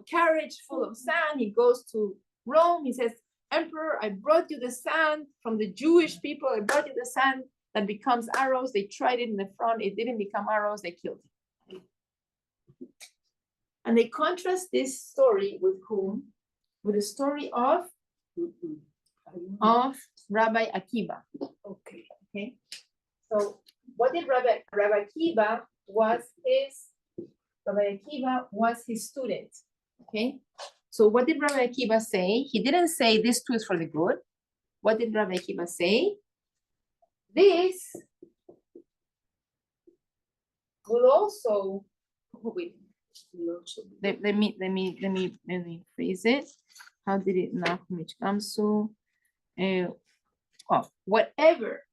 carriage full of sand. He goes to Rome. He says, Emperor, I brought you the sand from the Jewish people. I brought you the sand that becomes arrows. They tried it in the front. It didn't become arrows. They killed him. And they contrast this story with whom? With the story of Rabbi Akiva. Okay. So what did Rabbi Akiva was his student. Okay. So what did Rabbi Akiva say? He didn't say this too is for the good. What did Rabbi Akiva say? This will also, let me phrase it. How did it not come so? Whatever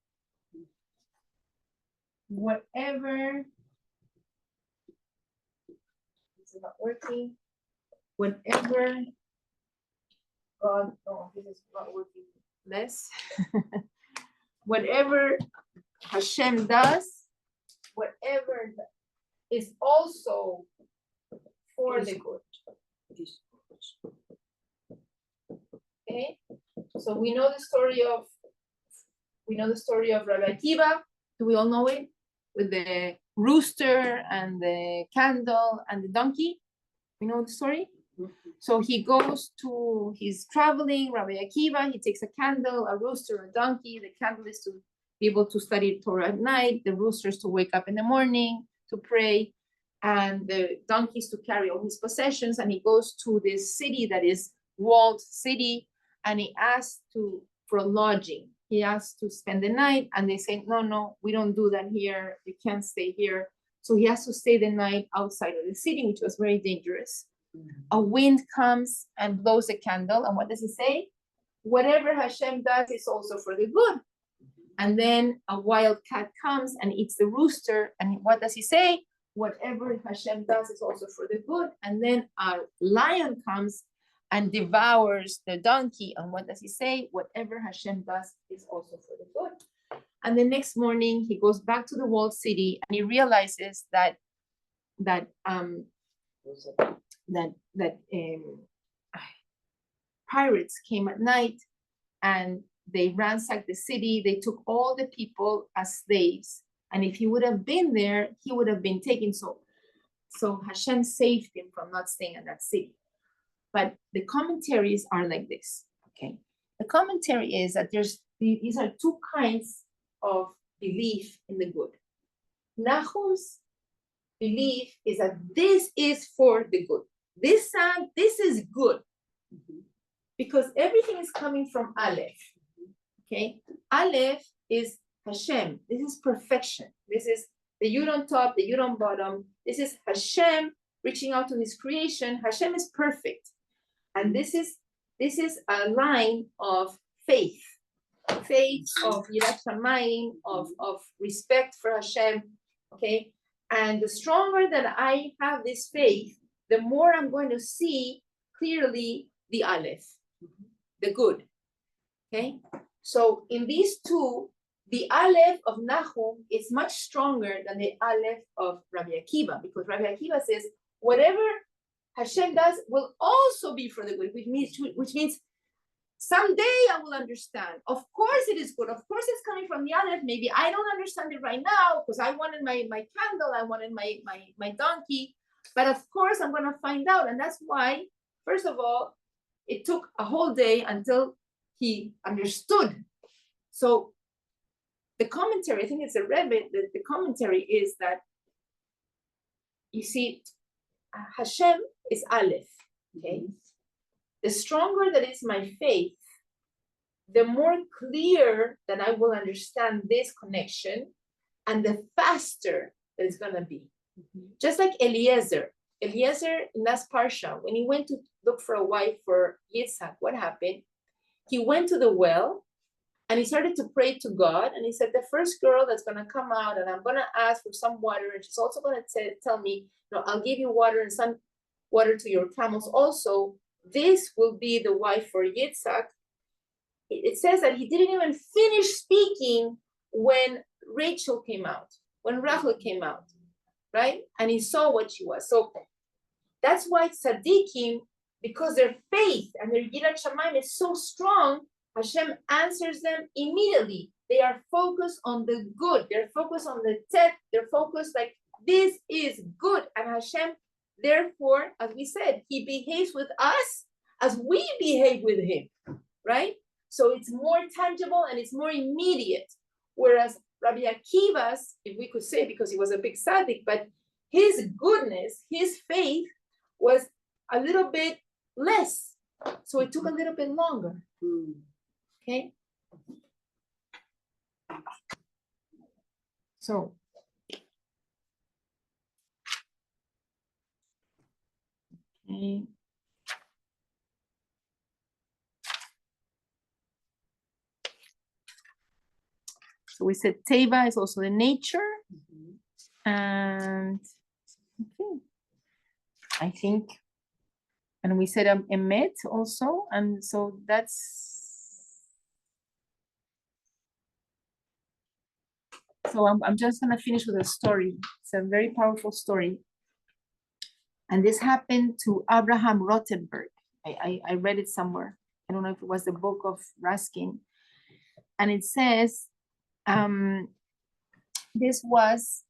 this is not working. Whatever God, this is not working less. Whatever Hashem does, whatever is also for the good. So we know the story of Rabbi Akiva. Do we all know it? With the rooster and the candle and the donkey. We know the story. So he's traveling, Rabbi Akiva, he takes a candle, a rooster, a donkey. The candle is to be able to study Torah at night. The rooster is to wake up in the morning to pray. And the donkey is to carry all his possessions. And he goes to this city that is walled city. And he asks for a lodging. He asks to spend the night. And they say, no, we don't do that here. You can't stay here. So he has to stay the night outside of the city, which was very dangerous. A wind comes and blows a candle. And what does it say? Whatever Hashem does is also for the good. And then a wild cat comes and eats the rooster. And what does he say? Whatever Hashem does is also for the good. And then a lion comes and devours the donkey. And what does he say? Whatever Hashem does is also for the good. And the next morning he goes back to the walled city and he realizes that pirates came at night and they ransacked the city. They took all the people as slaves. And if he would have been there, he would have been taken. So Hashem saved him from not staying in that city. But the commentaries are like this, okay? The commentary is that these are two kinds of belief in the good. Nahum's belief is that this is for the good. This is good. Because everything is coming from Aleph, okay? Aleph is Hashem. This is perfection. This is the Yud on top, the Yud on bottom. This is Hashem reaching out to his creation. Hashem is perfect. And this is a line of faith of Yirat Shamayim, of respect for Hashem, okay? And the stronger that I have this faith, the more I'm going to see clearly the Aleph, the good, okay? So in these two, the Aleph of Nahum is much stronger than the Aleph of Rabbi Akiva, because Rabbi Akiva says, whatever Hashem does will also be for the good, which means someday I will understand. Of course it is good. Of course it's coming from the Aleph. Maybe I don't understand it right now because I wanted my candle, I wanted my donkey. But of course I'm going to find out. And that's why, first of all, it took a whole day until he understood. So the commentary, I think it's a Rebbe, the commentary is that, you see, Hashem is Aleph, okay? The stronger that is my faith, the more clear that I will understand this connection and the faster that it's gonna be. Just like Eliezer in last Parsha, when he went to look for a wife for Yitzhak, what happened? He went to the well and he started to pray to God. And he said, the first girl that's gonna come out and I'm gonna ask for some water. And she's also gonna tell me, I'll give you water and some water to your camels. Also, this will be the wife for Yitzhak. It says that he didn't even finish speaking when Rachel came out, when Rachel came out, right? And he saw what she was. So that's why tzaddikim, because their faith and their yirat shamayim is so strong, Hashem answers them immediately. They are focused on the good. They're focused on the tet. They're focused like, this is good. And Hashem, therefore, as we said, he behaves with us as we behave with him, right? So it's more tangible and it's more immediate. Whereas Rabbi Akiva's, if we could say, because he was a big tzaddik, but his goodness, his faith was a little bit less. So it took a little bit longer. Okay? So, okay. So we said Teva is also the nature. And okay. I think, and we said Emet also. And so so I'm just gonna finish with a story. It's a very powerful story. And this happened to Abraham Rothenberg. I read it somewhere. I don't know if it was the book of Ruskin. And it says, this was,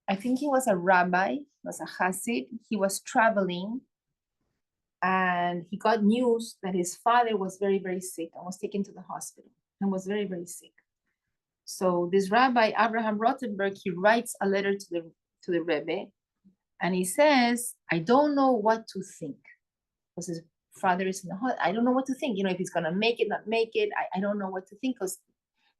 I think he was a rabbi, was a Hasid. He was traveling and he got news that his father was very, very sick and was taken to the hospital and was very, very sick. So this Rabbi Abraham Rothenberg, he writes a letter to the Rebbe, and he says, I don't know what to think, because his father is in the hospital. I don't know what to think, if he's gonna make it, not make it. I don't know what to think, because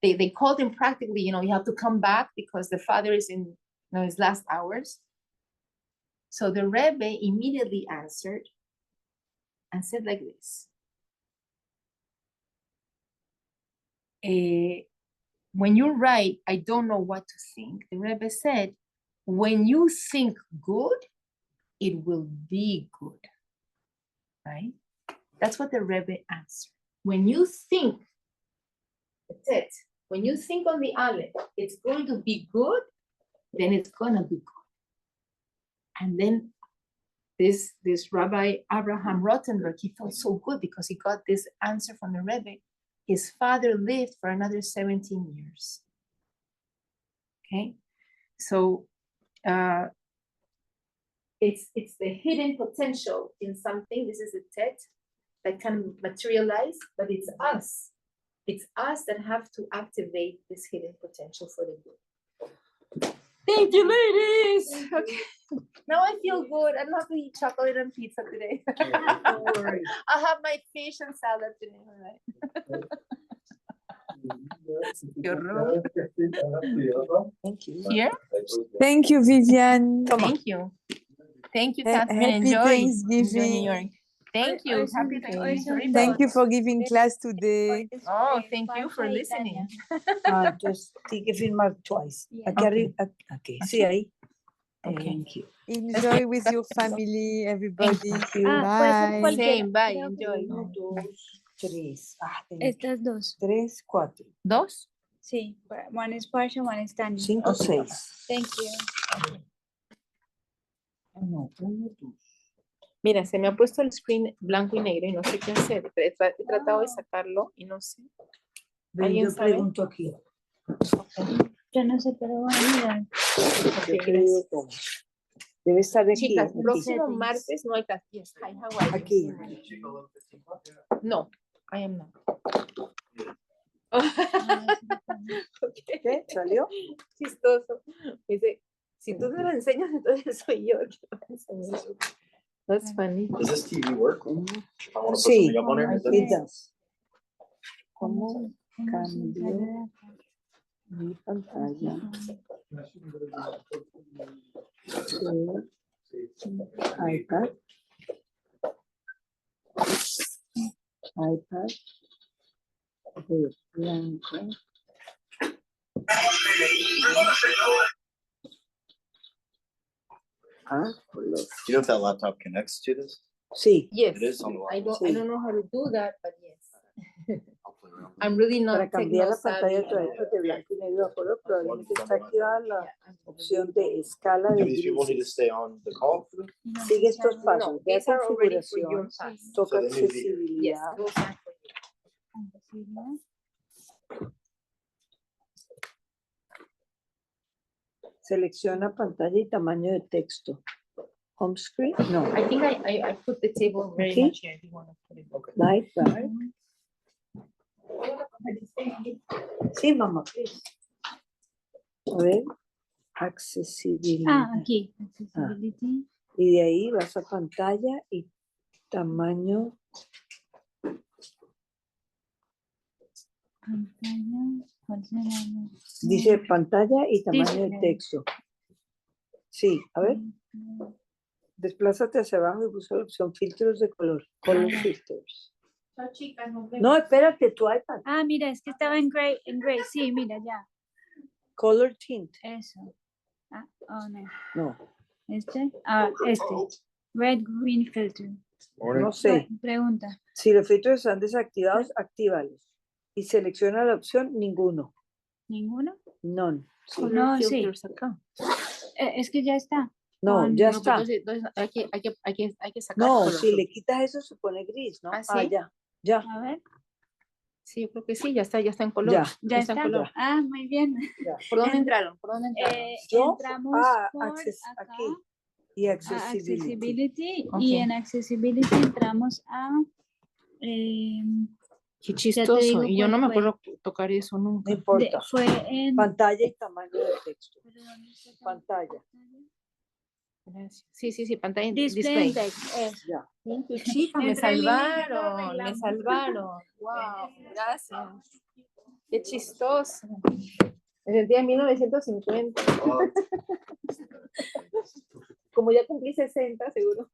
they called him practically, you have to come back because the father is in his last hours. So the Rebbe immediately answered and said like this. When you write, I don't know what to think, the Rebbe said, when you think good, it will be good, right? That's what the Rebbe answered. When you think, that's it. When you think on the Aleph, it's going to be good, then it's gonna be good. And then this Rabbi Abraham Rothenberg, he felt so good because he got this answer from the Rebbe. His father lived for another 17 years. Okay, so it's the hidden potential in something. This is a Chet that can materialize, but it's us. It's us that have to activate this hidden potential for the good. Thank you, ladies. Okay. Now I feel good. I'm not gonna eat chocolate and pizza today. Don't worry. I'll have my fish and salad today, all right? Thank you. Here? Thank you, Vivian. Thank you. Thank you, Catherine. Happy Enjoy. Thanksgiving. New York. Thank you. Happy Thanksgiving. Thank you for giving class today. Oh, thank you for listening. Entonces, tiene que firmar twice. Aquí arriba. Aquí. Sí, ahí. Okay. Thank you. Enjoy with your family, everybody. you. Bye. Same, bye. Creo que Enjoy. 1, 2, 3. Thank you. Estas dos. 3, 4, ¿Dos? Sí. One is partial, one is Tanya. 5, 6. Thank you. No, 1, 2. Mira, se me ha puesto el screen blanco y negro y no sé qué hacer. He tratado de sacarlo y no sé. ¿Alguien Yo sabe? pregunto aquí. Yo no sé, pero voy a mirar. Yo creo cómo. Debe estar aquí. Chicas, aquí. próximo martes no hay clase. Yes. Hi, how are you? Aquí. No, I am not. Okay. ¿Qué? ¿Salió? Chistoso. Dice, si tú me lo enseñas, entonces soy yo el que lo va a enseñar. That's funny. Does this TV work? If I want to put Sí, something up on there, is that- it does. ¿Cómo cambio mi pantalla? iPad. iPad. De blanco. Color. Do you know if that laptop connects to this? Sí, Yes. It is on the I Sí. don't know how to do that, but yes. I'll play around with I'm really not para cambiar la techno-savvy. pantalla otra vez de blanco y negro a color, probablemente está activada la Yeah. opción de escala it. de Do these people need to grises. stay on the call? Sigue estos No, pasos. no, Ve a these are already for your configuración, class. toca So they need to be here. Yes, accesibilidad. those are for you. Selecciona pantalla y tamaño de texto. Home screen, no. I think I put the table very Okay. much here. If you want to put it. Okay. Light bar. Sí, mamá, please. A ver, accesibilidad. Aquí. Accessibility. Y de ahí vas a pantalla y tamaño. Pantalla. ¿Cuál será? Dice pantalla y tamaño de claro. texto. Sí, a ver. Desplázate hacia abajo y busca la opción filtros de color. Color filters. Chao, chicas, nos vemos. No, espérate, tu iPad. Mira, es que estaba en gray. Sí, mira, ya. Color tint. Eso. Oh, no. No, Este. Este. Red green filter. no sé. Pregunta. Si los filtros están desactivados, actívalos. Y selecciona la opción ninguno. ¿Ninguno? None. Sí. No, sí. Filters acá. Es que ya está. No, Con- ya No, pero está. entonces hay que sacar. No, color si le quitas eso se pone gris, ¿no? ¿Ah, sí? ya. Ya, A ver, Sí, yo creo que sí, ya está en color. Ya. ya está en está. color. Ah, muy bien. ya. ¿Por dónde entraron? ¿Por dónde entraron? Yo, Entramos por acá aquí. Y a accessibility. accessibility Ok. y en accessibility entramos a Qué te chistoso. digo Y yo no cuál me fue. acuerdo tocar eso No nunca. importa. fue en Pantalla y tamaño del texto. ¿pero dónde está esa Pantalla. Gracias. Sí, pantalla Display display. and text. Ya. Thank you, chica, me Entre líneas lo salvaron, me arreglamos. salvaron. Wow, gracias. Qué chistoso. Me sentía en 1950. Como ya cumplí 60, seguro.